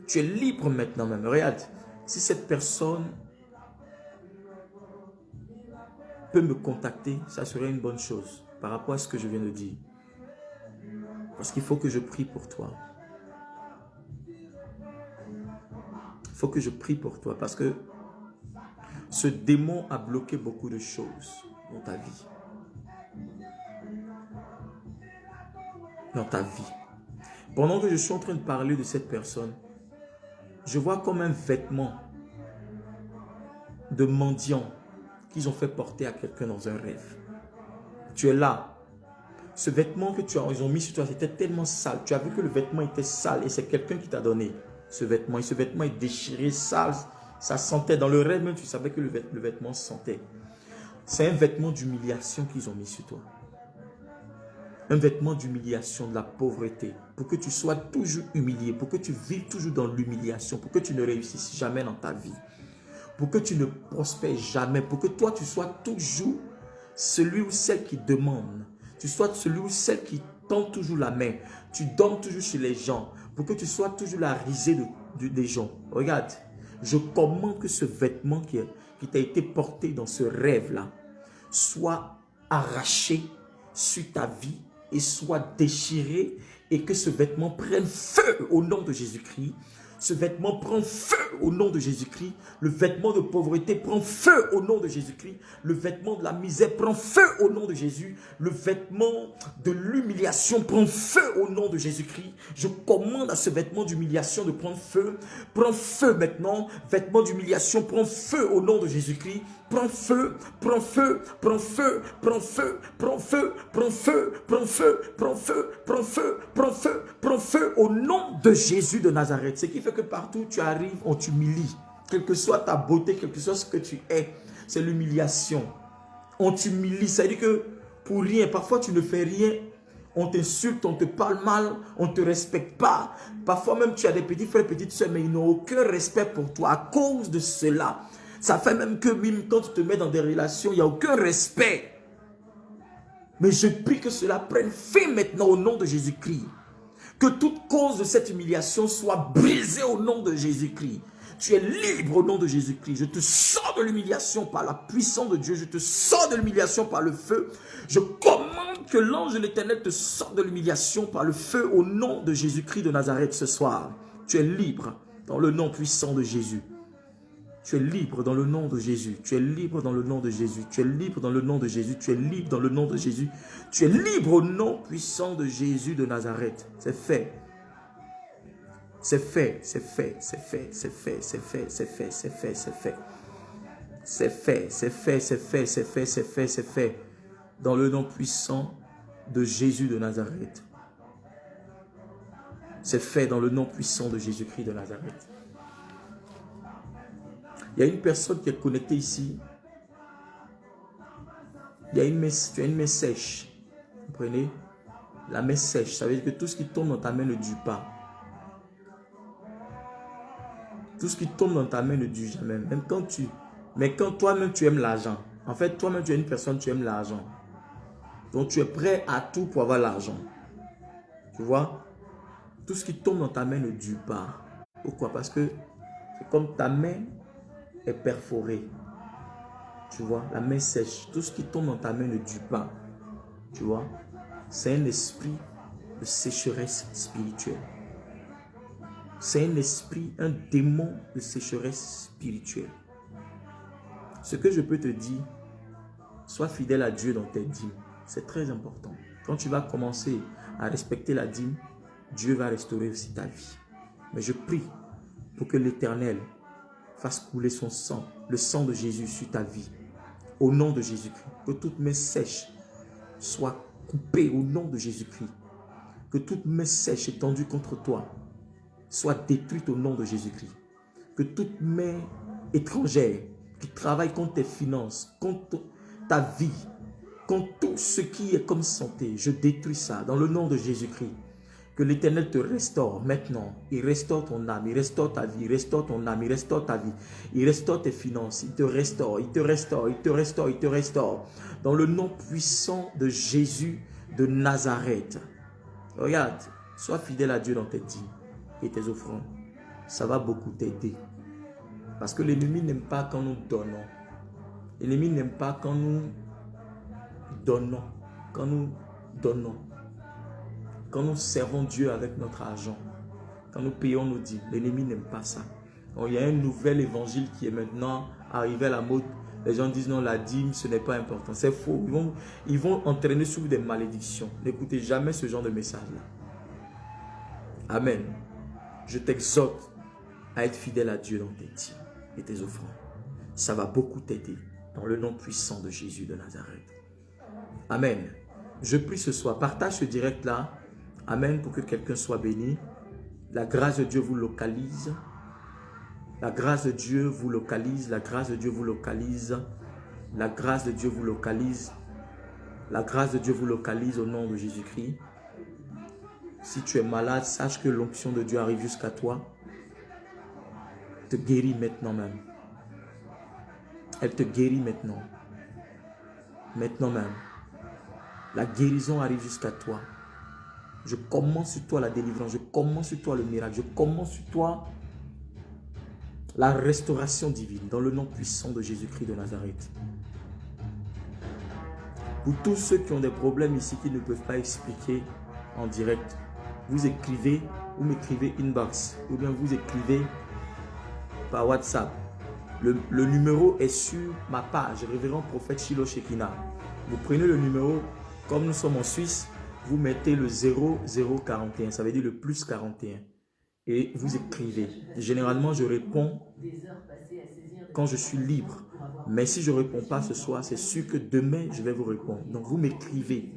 Tu es libre maintenant même. Regarde, si cette personne peut me contacter, ça serait une bonne chose par rapport à ce que je viens de dire. Parce qu'il faut que je prie pour toi. Il faut que je prie pour toi parce que ce démon a bloqué beaucoup de choses dans ta vie. Dans ta vie. Pendant que je suis en train de parler de cette personne, je vois comme un vêtement de mendiant qu'ils ont fait porter à quelqu'un dans un rêve. Tu es là. Ce vêtement que ils ont mis sur toi, c'était tellement sale. Tu as vu que le vêtement était sale et c'est quelqu'un qui t'a donné ce vêtement. Et ce vêtement est déchiré, sale. Ça sentait. Dans le rêve même, tu savais que le vêtement sentait. C'est un vêtement d'humiliation qu'ils ont mis sur toi. Un vêtement d'humiliation, de la pauvreté, pour que tu sois toujours humilié, pour que tu vives toujours dans l'humiliation, pour que tu ne réussisses jamais dans ta vie, pour que tu ne prospères jamais, pour que toi tu sois toujours celui ou celle qui demande, tu sois celui ou celle qui tend toujours la main, tu dormes toujours chez les gens, pour que tu sois toujours la risée des gens. Regarde, je commande que ce vêtement qui t'a été porté dans ce rêve-là soit arraché sur ta vie et soit déchiré et que ce vêtement prenne feu au nom de Jésus-Christ. Ce vêtement prend feu au nom de Jésus-Christ. Le vêtement de pauvreté prend feu au nom de Jésus-Christ. Le vêtement de la misère prend feu au nom de Jésus. Le vêtement de l'humiliation prend feu au nom de Jésus-Christ. Je commande à ce vêtement d'humiliation de prendre feu. Prends feu maintenant. Vêtement d'humiliation prend feu au nom de Jésus-Christ. Prends feu, prends feu, prends feu, prends feu, prends feu, prends feu, prends feu, prends feu, prends feu, prends feu, prends feu au nom de Jésus de Nazareth. Ce qui fait que partout où tu arrives, on t'humilie. Quelle que soit ta beauté, quel que soit ce que tu es, c'est l'humiliation. On t'humilie, ça veut dire que pour rien, parfois tu ne fais rien, on t'insulte, on te parle mal, on ne te respecte pas. Parfois même tu as des petits frères, petites soeurs, mais ils n'ont aucun respect pour toi à cause de cela. Ça fait même que même quand tu te mets dans des relations, il n'y a aucun respect. Mais je prie que cela prenne fin maintenant au nom de Jésus-Christ. Que toute cause de cette humiliation soit brisée au nom de Jésus-Christ. Tu es libre au nom de Jésus-Christ. Je te sors de l'humiliation par la puissance de Dieu. Je te sors de l'humiliation par le feu. Je commande que l'ange de l'Éternel te sorte de l'humiliation par le feu au nom de Jésus-Christ de Nazareth ce soir. Tu es libre dans le nom puissant de Jésus. Tu es libre dans le nom de Jésus. Tu es libre dans le nom de Jésus. Tu es libre dans le nom de Jésus. Tu es libre dans le nom de Jésus. Tu es libre au nom puissant de Jésus de Nazareth. C'est fait. C'est fait, c'est fait, c'est fait, c'est fait, c'est fait, c'est fait, c'est fait, c'est fait. C'est fait, c'est fait, c'est fait, c'est fait, c'est fait, c'est fait. Dans le nom puissant de Jésus de Nazareth. C'est fait dans le nom puissant de Jésus-Christ de Nazareth. Il y a une personne qui est connectée ici. Tu as une main sèche. Vous comprenez? La main sèche, ça veut dire que tout ce qui tombe dans ta main ne dure pas. Tout ce qui tombe dans ta main ne dure jamais. Mais quand toi-même tu aimes l'argent. En fait, toi-même tu es une personne, tu aimes l'argent. Donc tu es prêt à tout pour avoir l'argent. Tu vois? Tout ce qui tombe dans ta main ne dure pas. Pourquoi? Parce que c'est comme ta main est perforée. Tu vois? La main sèche. Tout ce qui tombe dans ta main ne dure pas. Tu vois? C'est un esprit de sécheresse spirituelle. C'est un esprit, un démon de sécheresse spirituelle. Ce que je peux te dire, sois fidèle à Dieu dans tes dîmes. C'est très important. Quand tu vas commencer à respecter la dîme, Dieu va restaurer aussi ta vie. Mais je prie pour que l'Éternel fasse couler son sang, le sang de Jésus sur ta vie. Au nom de Jésus-Christ. Que toute main sèche soit coupée au nom de Jésus-Christ. Que toute main sèche étendue contre toi soit détruite au nom de Jésus-Christ. Que toute main étrangère qui travaille contre tes finances, contre ta vie, contre tout ce qui est comme santé, je détruis ça dans le nom de Jésus-Christ. Que l'Éternel te restaure maintenant. Il restaure ton âme, il restaure ta vie, il restaure ton âme, il restaure ta vie, il restaure tes finances, il te restaure, il te restaure, il te restaure, il te restaure. Dans le nom puissant de Jésus de Nazareth. Regarde, sois fidèle à Dieu dans tes dîmes et tes offrandes. Ça va beaucoup t'aider. Parce que l'ennemi n'aime pas quand nous donnons. L'ennemi n'aime pas quand nous donnons. Quand nous donnons. Quand nous servons Dieu avec notre argent. Quand nous payons nos dîmes. L'ennemi n'aime pas ça. Donc, il y a un nouvel évangile qui est maintenant arrivé à la mode. Les gens disent non, la dîme, ce n'est pas important. C'est faux. Ils vont entraîner sur vous des malédictions. N'écoutez jamais ce genre de message-là. Amen. Je t'exhorte à être fidèle à Dieu dans tes dîmes et tes offrandes. Ça va beaucoup t'aider dans le nom puissant de Jésus de Nazareth. Amen. Je prie ce soir, partage ce direct-là. Amen, pour que quelqu'un soit béni. La grâce de Dieu vous localise. La grâce de Dieu vous localise. La grâce de Dieu vous localise. La grâce de Dieu vous localise. La grâce de Dieu vous localise au nom de Jésus-Christ. Si tu es malade, sache que l'onction de Dieu arrive jusqu'à toi. Te guérit maintenant même. Elle te guérit maintenant. Maintenant même. La guérison arrive jusqu'à toi. Je commence sur toi la délivrance. Je commence sur toi le miracle. Je commence sur toi la restauration divine. Dans le nom puissant de Jésus-Christ de Nazareth. Pour tous ceux qui ont des problèmes ici qui ne peuvent pas expliquer en direct, vous écrivez, vous m'écrivez inbox. Ou bien vous écrivez par WhatsApp. Le numéro est sur ma page, Révérend Prophète Shiloh Shekinah. Vous prenez le numéro, comme nous sommes en Suisse, vous mettez le 0041, ça veut dire le plus 41. Et vous écrivez. Généralement, je réponds quand je suis libre. Mais si je ne réponds pas ce soir, c'est sûr que demain, je vais vous répondre. Donc, vous m'écrivez.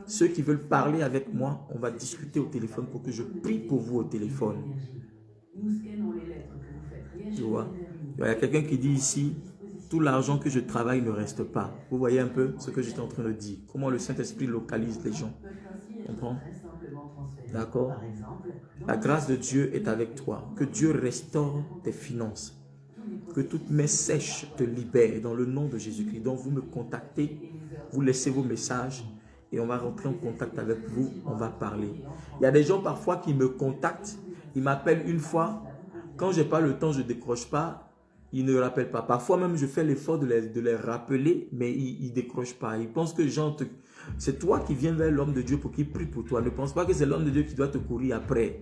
Ceux qui veulent parler avec moi, on va discuter au téléphone pour que je prie pour vous au téléphone. Tu vois? Il y a quelqu'un qui dit ici, tout l'argent que je travaille ne reste pas. Vous voyez un peu ce que j'étais en train de dire. Comment le Saint-Esprit localise les gens. Comprends? D'accord? La grâce de Dieu est avec toi. Que Dieu restaure tes finances. Que toutes mes sèches te libèrent dans le nom de Jésus-Christ. Donc vous me contactez, vous laissez vos messages et on va rentrer en contact avec vous. On va parler. Il y a des gens parfois qui me contactent. Ils m'appellent une fois. quand j'ai pas le temps, je décroche pas. Ils ne rappellent pas. Parfois même, je fais l'effort de les rappeler, mais ils ne décrochent pas. Ils pensent que c'est toi qui viens vers l'homme de Dieu pour qu'il prie pour toi. Ne pense pas que c'est l'homme de Dieu qui doit te courir après.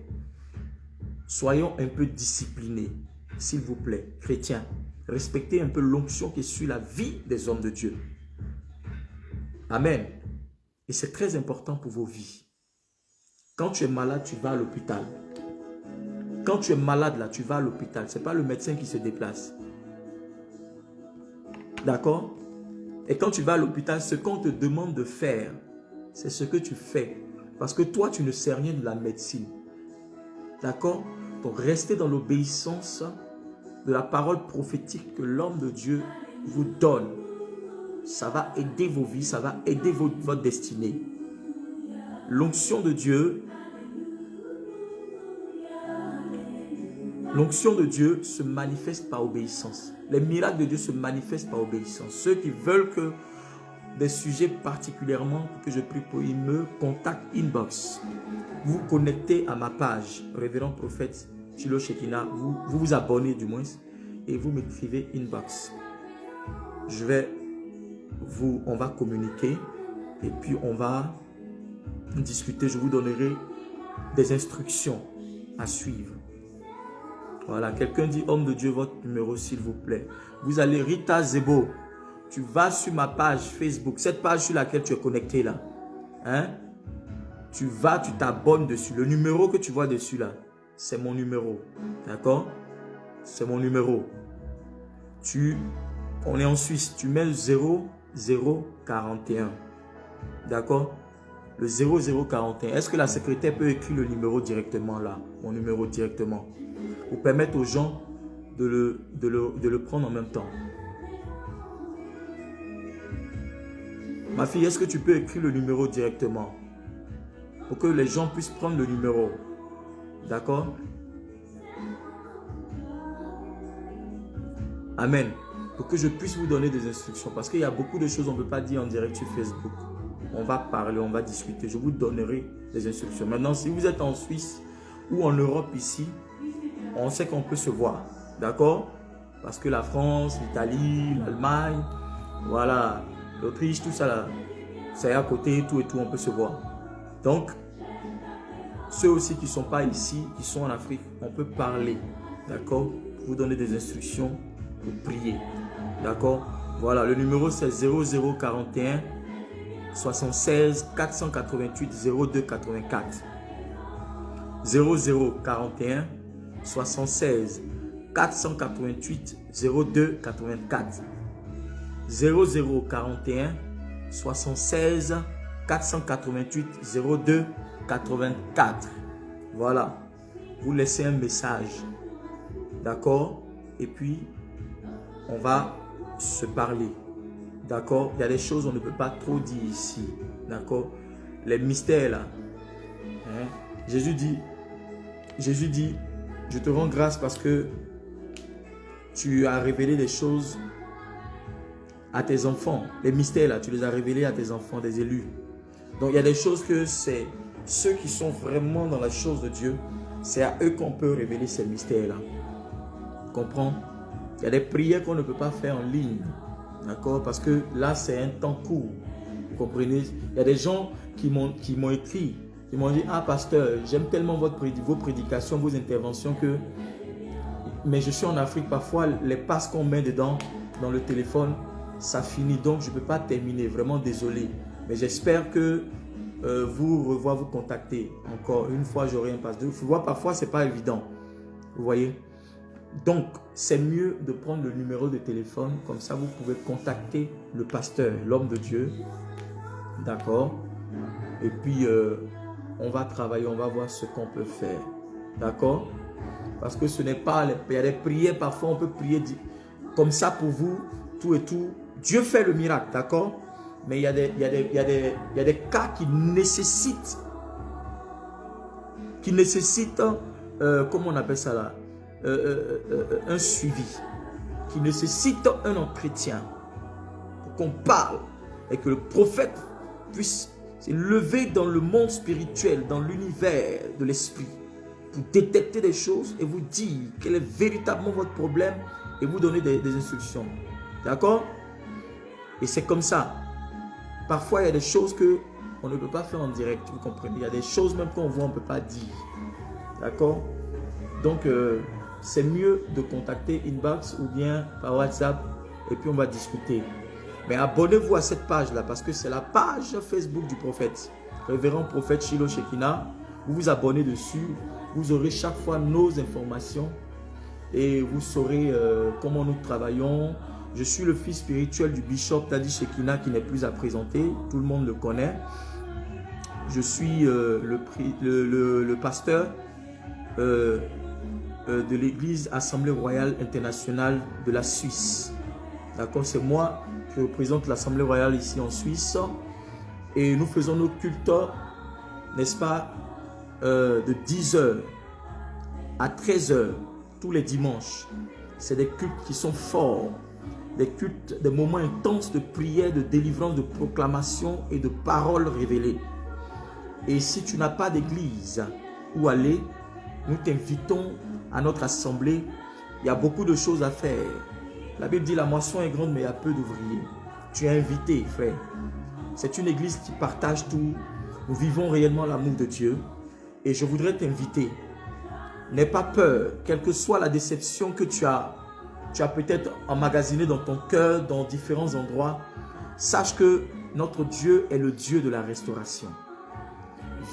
Soyons un peu disciplinés, s'il vous plaît, chrétiens. Respectez un peu l'onction qui suit la vie des hommes de Dieu. Amen. Et c'est très important pour vos vies. Quand tu es malade, tu vas à l'hôpital. Quand tu es malade, là, tu vas à l'hôpital. Ce n'est pas le médecin qui se déplace. D'accord? Et quand tu vas à l'hôpital, ce qu'on te demande de faire, c'est ce que tu fais. Parce que toi, tu ne sais rien de la médecine. D'accord? Donc, restez dans l'obéissance de la parole prophétique que l'homme de Dieu vous donne. Ça va aider vos vies, ça va aider votre destinée. L'onction de Dieu se manifeste par obéissance. Les miracles de Dieu se manifestent par obéissance. Ceux qui veulent que des sujets particulièrement que je prie pour, ils me contactent inbox. Vous vous connectez à ma page, Révérend Prophète Shiloh Shekinah, vous vous abonnez du moins, et vous m'écrivez inbox. On va communiquer, et puis on va discuter. Je vous donnerai des instructions à suivre. Voilà, quelqu'un dit, homme de Dieu, votre numéro s'il vous plaît. Vous allez, Rita Zebo, tu vas sur ma page Facebook, cette page sur laquelle tu es connecté là. Hein? Tu t'abonnes dessus. Le numéro que tu vois dessus là, c'est mon numéro. D'accord? C'est mon numéro. On est en Suisse, tu mets le 0041. D'accord? Le 0041. Est-ce que la secrétaire peut écrire le numéro directement là? Mon numéro directement. Pour permettre aux gens de le prendre en même temps. Ma fille, est-ce que tu peux écrire le numéro directement? Pour que les gens puissent prendre le numéro. D'accord? Amen. Pour que je puisse vous donner des instructions. Parce qu'il y a beaucoup de choses qu'on ne peut pas dire en direct sur Facebook. On va parler, on va discuter. Je vous donnerai des instructions. Maintenant, si vous êtes en Suisse ou en Europe ici, on sait qu'on peut se voir. D'accord? Parce que la France, l'Italie, l'Allemagne, voilà, l'Autriche, tout ça là, c'est à côté, tout et tout, on peut se voir. Donc, ceux aussi qui ne sont pas ici, qui sont en Afrique, on peut parler. D'accord? Pour vous donner des instructions pour prier. D'accord? Voilà, le numéro c'est 0041 76 488 02 84. 0041 76 488 02 84. 0041 76 488 02 84. Voilà. Vous laissez un message. D'accord? Et puis, on va se parler. D'accord? Il y a des choses qu'on ne peut pas trop dire ici. D'accord? Les mystères là. Hein? Jésus dit, je te rends grâce parce que tu as révélé des choses à tes enfants. Les mystères là, tu les as révélés à tes enfants, des élus. Donc il y a des choses que c'est ceux qui sont vraiment dans la chose de Dieu, c'est à eux qu'on peut révéler ces mystères là. Comprends? Il y a des prières qu'on ne peut pas faire en ligne. D'accord? Parce que là, c'est un temps court. Vous comprenez? Il y a des gens qui m'ont écrit. Ils m'ont dit, ah pasteur, j'aime tellement vos prédications, vos interventions que... Mais je suis en Afrique, parfois les passes qu'on met dedans, dans le téléphone, ça finit. Donc je ne peux pas terminer. Vraiment désolé. Mais j'espère que vous contacter. Encore une fois, j'aurai un passe. Vous voyez, parfois, ce n'est pas évident. Vous voyez? Donc, c'est mieux de prendre le numéro de téléphone. Comme ça, vous pouvez contacter le pasteur, l'homme de Dieu. D'accord? Et puis, on va travailler, on va voir ce qu'on peut faire. D'accord? Parce que ce n'est pas... Il y a des prières, parfois, on peut prier comme ça pour vous, tout et tout. Dieu fait le miracle, d'accord? Mais il y a des cas qui nécessitent... comment on appelle ça là? Un suivi, qui nécessite un entretien pour qu'on parle et que le prophète puisse s'élever dans le monde spirituel, dans l'univers de l'esprit pour détecter des choses et vous dire quel est véritablement votre problème et vous donner des instructions. D'accord? Et c'est comme ça. Parfois, il y a des choses qu'on ne peut pas faire en direct, vous comprenez? Il y a des choses même qu'on voit, on ne peut pas dire. D'accord? Donc, c'est mieux de contacter Inbox ou bien par WhatsApp et puis on va discuter. Mais abonnez-vous à cette page-là parce que c'est la page Facebook du prophète. Révérend prophète Shiloh Shekinah. Vous vous abonnez dessus. Vous aurez chaque fois nos informations et vous saurez comment nous travaillons. Je suis le fils spirituel du bishop Tadi Shekinah qui n'est plus à présenter. Tout le monde le connaît. Je suis le pasteur de l'église Assemblée Royale Internationale de la Suisse. D'accord, c'est moi qui représente l'Assemblée Royale ici en Suisse. Et nous faisons nos cultes, n'est-ce pas, de 10h à 13h tous les dimanches. C'est des cultes qui sont forts. Des cultes, des moments intenses de prière, de délivrance, de proclamation et de paroles révélées. Et si tu n'as pas d'église où aller, nous t'invitons à notre assemblée. Il y a beaucoup de choses à faire. La Bible dit la moisson est grande mais il y a peu d'ouvriers. Tu es invité, frère. C'est une église qui partage tout. Nous vivons réellement l'amour de Dieu. Et je voudrais t'inviter. N'aie pas peur, quelle que soit la déception que tu as peut-être emmagasinée dans ton cœur, dans différents endroits. Sache que notre Dieu est le Dieu de la restauration.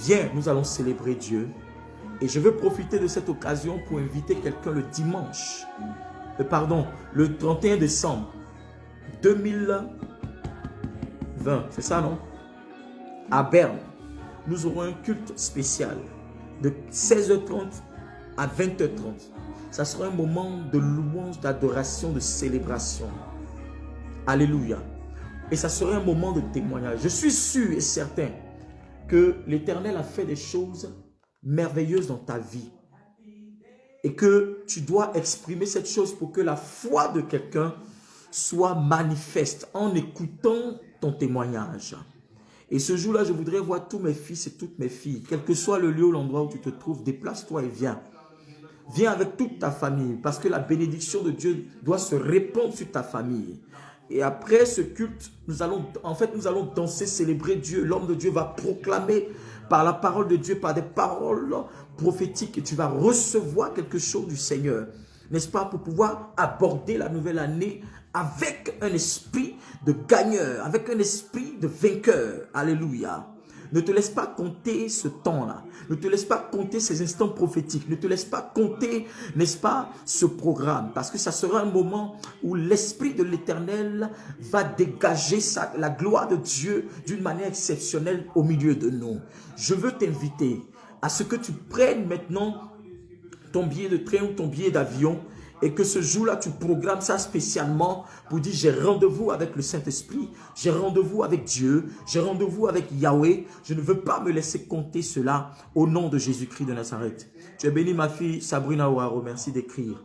Viens, nous allons célébrer Dieu. Et je veux profiter de cette occasion pour inviter quelqu'un le dimanche. Le 31 décembre 2020. C'est ça, non? À Berne, nous aurons un culte spécial de 16h30 à 20h30. Ça sera un moment de louange, d'adoration, de célébration. Alléluia. Et ça sera un moment de témoignage. Je suis sûr et certain que l'Éternel a fait des choses merveilleuses dans ta vie. Et que tu dois exprimer cette chose pour que la foi de quelqu'un soit manifeste en écoutant ton témoignage. Et ce jour-là, je voudrais voir tous mes fils et toutes mes filles. Quel que soit le lieu ou l'endroit où tu te trouves, déplace-toi et viens. Viens avec toute ta famille parce que la bénédiction de Dieu doit se répandre sur ta famille. Et après ce culte, nous allons danser, célébrer Dieu. L'homme de Dieu va proclamer par la parole de Dieu, par des paroles prophétiques. Et tu vas recevoir quelque chose du Seigneur. N'est-ce pas? Pour pouvoir aborder la nouvelle année avec un esprit de gagneur, avec un esprit de vainqueur. Alléluia. Ne te laisse pas compter ce temps-là. Ne te laisse pas compter ces instants prophétiques. Ne te laisse pas compter, n'est-ce pas, ce programme. Parce que ça sera un moment où l'Esprit de l'Éternel va dégager la gloire de Dieu d'une manière exceptionnelle au milieu de nous. Je veux t'inviter à ce que tu prennes maintenant ton billet de train ou ton billet d'avion et que ce jour-là, tu programmes ça spécialement pour dire j'ai rendez-vous avec le Saint-Esprit, j'ai rendez-vous avec Dieu, j'ai rendez-vous avec Yahweh. Je ne veux pas me laisser compter cela au nom de Jésus-Christ de Nazareth. Tu es bénie ma fille Sabrina Ouaro, merci d'écrire.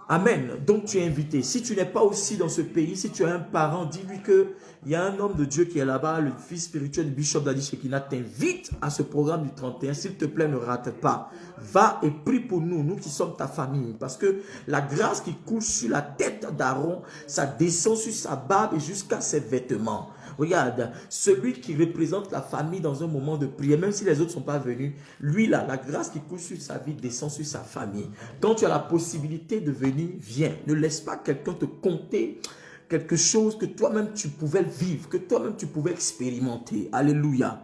Amen. Donc tu es invité. Si tu n'es pas aussi dans ce pays, si tu as un parent, dis-lui qu'il y a un homme de Dieu qui est là-bas, le fils spirituel du bishop Tadi Shekinah t'invite à ce programme du 31. S'il te plaît, ne rate pas. Va et prie pour nous, nous qui sommes ta famille. Parce que la grâce qui coule sur la tête d'Aaron, ça descend sur sa barbe et jusqu'à ses vêtements. Regarde, celui qui représente la famille dans un moment de prière, même si les autres ne sont pas venus, lui là, la grâce qui coule sur sa vie descend sur sa famille. Quand tu as la possibilité de venir, viens. Ne laisse pas quelqu'un te compter quelque chose que toi-même tu pouvais vivre, que toi-même tu pouvais expérimenter. Alléluia.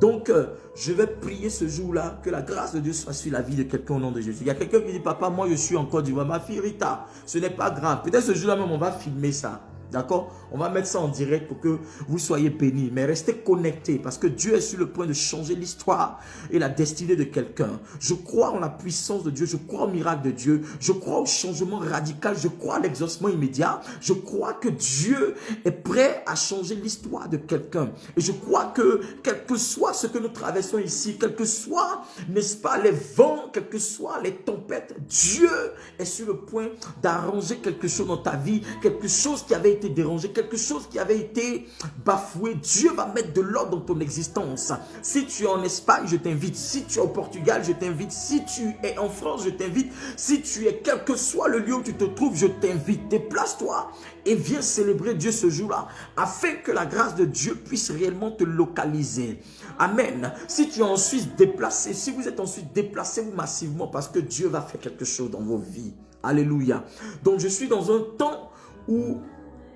Donc, je vais prier ce jour-là, que la grâce de Dieu soit sur la vie de quelqu'un au nom de Jésus. Il y a quelqu'un qui dit, papa, moi je suis en Côte d'Ivoire, ma fille Rita, ce n'est pas grave. Peut-être ce jour-là même, on va filmer ça. D'accord? On va mettre ça en direct pour que vous soyez bénis. Mais restez connectés parce que Dieu est sur le point de changer l'histoire et la destinée de quelqu'un. Je crois en la puissance de Dieu. Je crois au miracle de Dieu. Je crois au changement radical. Je crois à l'exaucement immédiat. Je crois que Dieu est prêt à changer l'histoire de quelqu'un. Et je crois que quel que soit ce que nous traversons ici, quel que soit, n'est-ce pas, les vents, quelles que soient les tempêtes, Dieu est sur le point d'arranger quelque chose dans ta vie, quelque chose qui avait été été dérangé, quelque chose qui avait été bafoué, Dieu va mettre de l'ordre dans ton existence. Si tu es en Espagne, je t'invite. Si tu es au Portugal, je t'invite. Si tu es en France, je t'invite. Si tu es, quel que soit le lieu où tu te trouves, je t'invite. Déplace-toi et viens célébrer Dieu ce jour-là, afin que la grâce de Dieu puisse réellement te localiser. Amen. Si tu es en Suisse, déplacé. Si vous êtes en Suisse, déplacez-vous massivement parce que Dieu va faire quelque chose dans vos vies. Alléluia. Donc je suis dans un temps où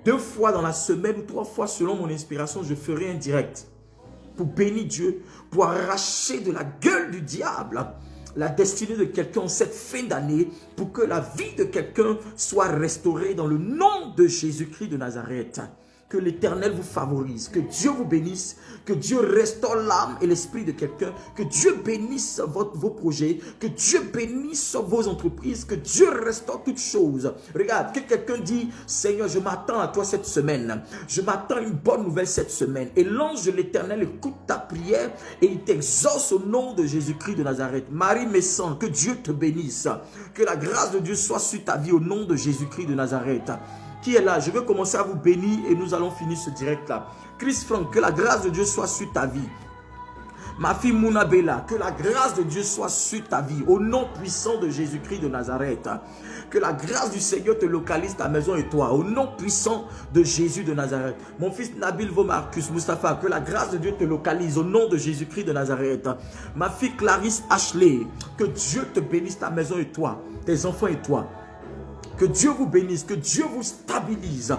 2 fois dans la semaine ou 3 fois selon mon inspiration, je ferai un direct pour bénir Dieu, pour arracher de la gueule du diable la destinée de quelqu'un en cette fin d'année, pour que la vie de quelqu'un soit restaurée dans le nom de Jésus-Christ de Nazareth. Que l'Éternel vous favorise, que Dieu vous bénisse, que Dieu restaure l'âme et l'esprit de quelqu'un, que Dieu bénisse vos projets, que Dieu bénisse vos entreprises, que Dieu restaure toutes choses. Regarde, que quelqu'un dit, Seigneur, je m'attends à toi cette semaine, je m'attends à une bonne nouvelle cette semaine. Et l'ange de l'Éternel écoute ta prière et il t'exauce au nom de Jésus-Christ de Nazareth. Marie Messan, que Dieu te bénisse, que la grâce de Dieu soit sur ta vie au nom de Jésus-Christ de Nazareth. Qui est là? Je vais commencer à vous bénir et nous allons finir ce direct-là. Chris Frank, que la grâce de Dieu soit sur ta vie. Ma fille Mouna Bella, que la grâce de Dieu soit sur ta vie. Au nom puissant de Jésus-Christ de Nazareth. Que la grâce du Seigneur te localise ta maison et toi. Au nom puissant de Jésus de Nazareth. Mon fils Nabil Vomarcus Mustafa, que la grâce de Dieu te localise. Au nom de Jésus-Christ de Nazareth. Ma fille Clarisse Ashley, que Dieu te bénisse ta maison et toi. Tes enfants et toi. Que Dieu vous bénisse, que Dieu vous stabilise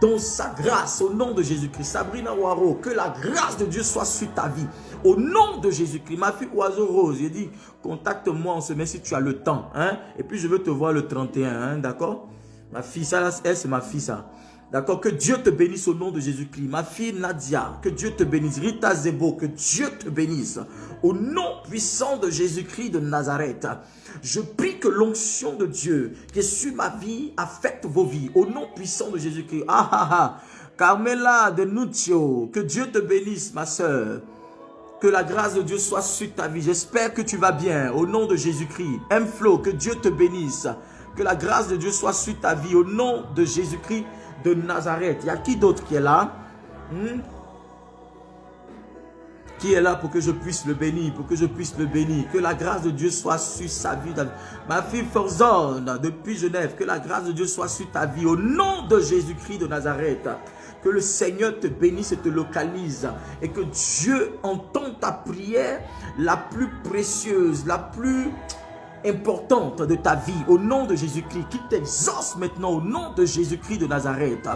dans sa grâce au nom de Jésus-Christ. Sabrina Ouaro, que la grâce de Dieu soit sur ta vie au nom de Jésus-Christ. Ma fille Oiseau Rose, j'ai dit, contacte-moi en semaine si tu as le temps. Hein? Et puis je veux te voir le 31, hein? D'accord? Ma fille, ça, elle, c'est ma fille, ça. D'accord? Que Dieu te bénisse au nom de Jésus-Christ. Ma fille Nadia, que Dieu te bénisse. Rita Zebo, que Dieu te bénisse. Au nom puissant de Jésus-Christ de Nazareth. Je prie que l'onction de Dieu qui est sur ma vie affecte vos vies. Au nom puissant de Jésus-Christ. Ah ah ah. Carmela de Nuccio, que Dieu te bénisse, ma soeur. Que la grâce de Dieu soit sur ta vie. J'espère que tu vas bien. Au nom de Jésus-Christ. M-Flo, que Dieu te bénisse. Que la grâce de Dieu soit sur ta vie. Au nom de Jésus-Christ de Nazareth. Il y a qui d'autre qui est là? Qui est là pour que je puisse le bénir, pour que je puisse le bénir. Que la grâce de Dieu soit sur sa vie. Ma fille Forzone, depuis Genève, que la grâce de Dieu soit sur ta vie. Au nom de Jésus-Christ de Nazareth. Que le Seigneur te bénisse et te localise. Et que Dieu entende ta prière la plus précieuse, la plus importante de ta vie. Au nom de Jésus-Christ, qui t'exauce maintenant au nom de Jésus-Christ de Nazareth.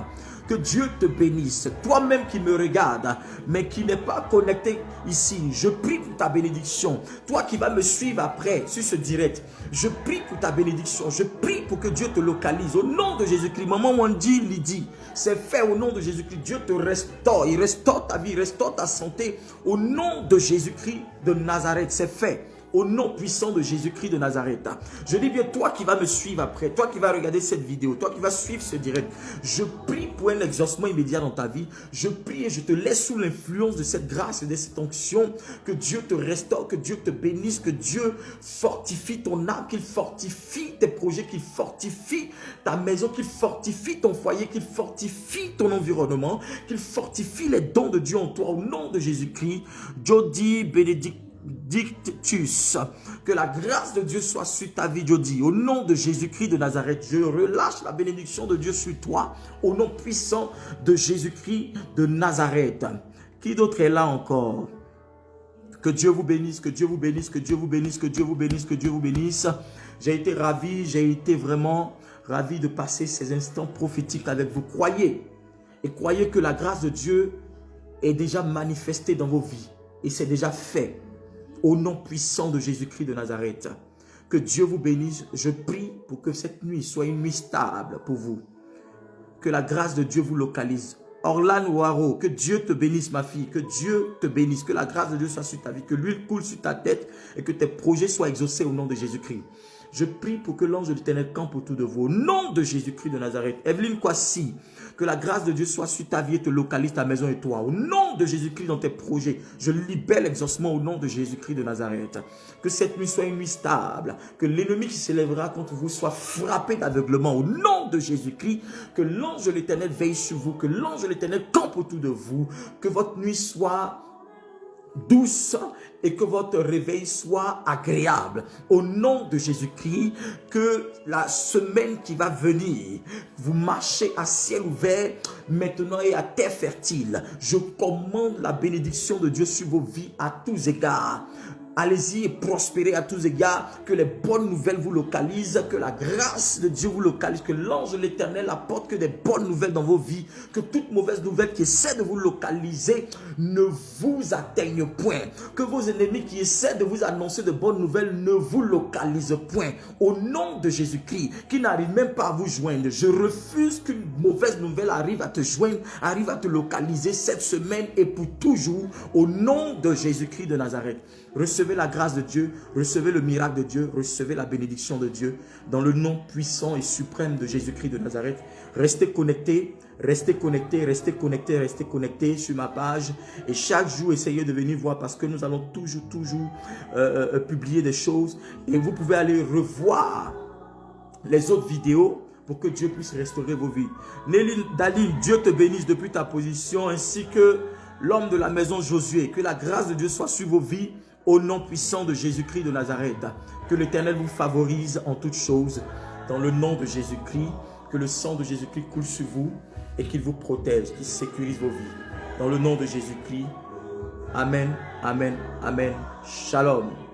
Que Dieu te bénisse. Toi-même qui me regardes, mais qui n'est pas connecté ici, je prie pour ta bénédiction. Toi qui vas me suivre après sur ce direct, je prie pour ta bénédiction. Je prie pour que Dieu te localise. Au nom de Jésus-Christ, maman Wendy Lydie, c'est fait au nom de Jésus-Christ. Dieu te restaure. Il restaure ta vie, il restaure ta santé. Au nom de Jésus-Christ de Nazareth, c'est fait. Au nom puissant de Jésus-Christ de Nazareth. Je dis bien, toi qui vas me suivre après, toi qui vas regarder cette vidéo, toi qui vas suivre ce direct, je prie pour un exaucement immédiat dans ta vie. Je prie et je te laisse sous l'influence de cette grâce et de cette onction. Que Dieu te restaure, que Dieu te bénisse, que Dieu fortifie ton âme, qu'il fortifie tes projets, qu'il fortifie ta maison, qu'il fortifie ton foyer, qu'il fortifie ton environnement, qu'il fortifie les dons de Dieu en toi. Au nom de Jésus-Christ, Jody Bénédicte Dictus, que la grâce de Dieu soit sur ta vie, Jody. Au nom de Jésus-Christ de Nazareth, je relâche la bénédiction de Dieu sur toi. Au nom puissant de Jésus-Christ de Nazareth. Qui d'autre est là encore? Que Dieu vous bénisse, que Dieu vous bénisse, que Dieu vous bénisse, que Dieu vous bénisse, que Dieu vous bénisse. J'ai été ravi, j'ai été vraiment ravi de passer ces instants prophétiques avec vous. Croyez, et croyez que la grâce de Dieu est déjà manifestée dans vos vies. Et c'est déjà fait. Au nom puissant de Jésus-Christ de Nazareth. Que Dieu vous bénisse. Je prie pour que cette nuit soit une nuit stable pour vous. Que la grâce de Dieu vous localise. Orlan Ouaro, que Dieu te bénisse ma fille. Que Dieu te bénisse. Que la grâce de Dieu soit sur ta vie. Que l'huile coule sur ta tête. Et que tes projets soient exaucés au nom de Jésus-Christ. Je prie pour que l'ange de l'Éternel campe autour de vous. Au nom de Jésus-Christ de Nazareth. Evelyne Kwasi, Que la grâce de Dieu soit sur ta vie et te localise ta maison et toi. Au nom de Jésus-Christ dans tes projets, je libère l'exaucement au nom de Jésus-Christ de Nazareth. Que cette nuit soit une nuit stable. Que l'ennemi qui s'élèvera contre vous soit frappé d'aveuglement au nom de Jésus-Christ. Que l'ange de l'Éternel veille sur vous. Que l'ange de l'Éternel campe autour de vous. Que votre nuit soit douce et que votre réveil soit agréable. Au nom de Jésus-Christ, que la semaine qui va venir, vous marchez à ciel ouvert maintenant et à terre fertile. Je commande la bénédiction de Dieu sur vos vies à tous égards. Allez-y et prospérez à tous égards, que les bonnes nouvelles vous localisent, que la grâce de Dieu vous localise, que l'ange de l'Éternel apporte que des bonnes nouvelles dans vos vies, que toute mauvaise nouvelle qui essaie de vous localiser ne vous atteigne point, que vos ennemis qui essaient de vous annoncer de bonnes nouvelles ne vous localisent point. Au nom de Jésus-Christ, qui n'arrive même pas à vous joindre, je refuse qu'une mauvaise nouvelle arrive à te joindre, arrive à te localiser cette semaine et pour toujours, au nom de Jésus-Christ de Nazareth. Recevez la grâce de Dieu, recevez le miracle de Dieu, recevez la bénédiction de Dieu dans le nom puissant et suprême de Jésus-Christ de Nazareth. Restez connectés, restez connectés, restez connectés, restez connectés sur ma page et chaque jour essayez de venir voir parce que nous allons toujours publier des choses et vous pouvez aller revoir les autres vidéos pour que Dieu puisse restaurer vos vies. Nelly Dalil, Dieu te bénisse depuis ta position ainsi que l'homme de la maison Josué. Que la grâce de Dieu soit sur vos vies au nom puissant de Jésus-Christ de Nazareth. Que l'Éternel vous favorise en toutes choses dans le nom de Jésus-Christ. Que le sang de Jésus-Christ coule sur vous et qu'il vous protège, qu'il sécurise vos vies. Dans le nom de Jésus-Christ. Amen, amen, amen. Shalom.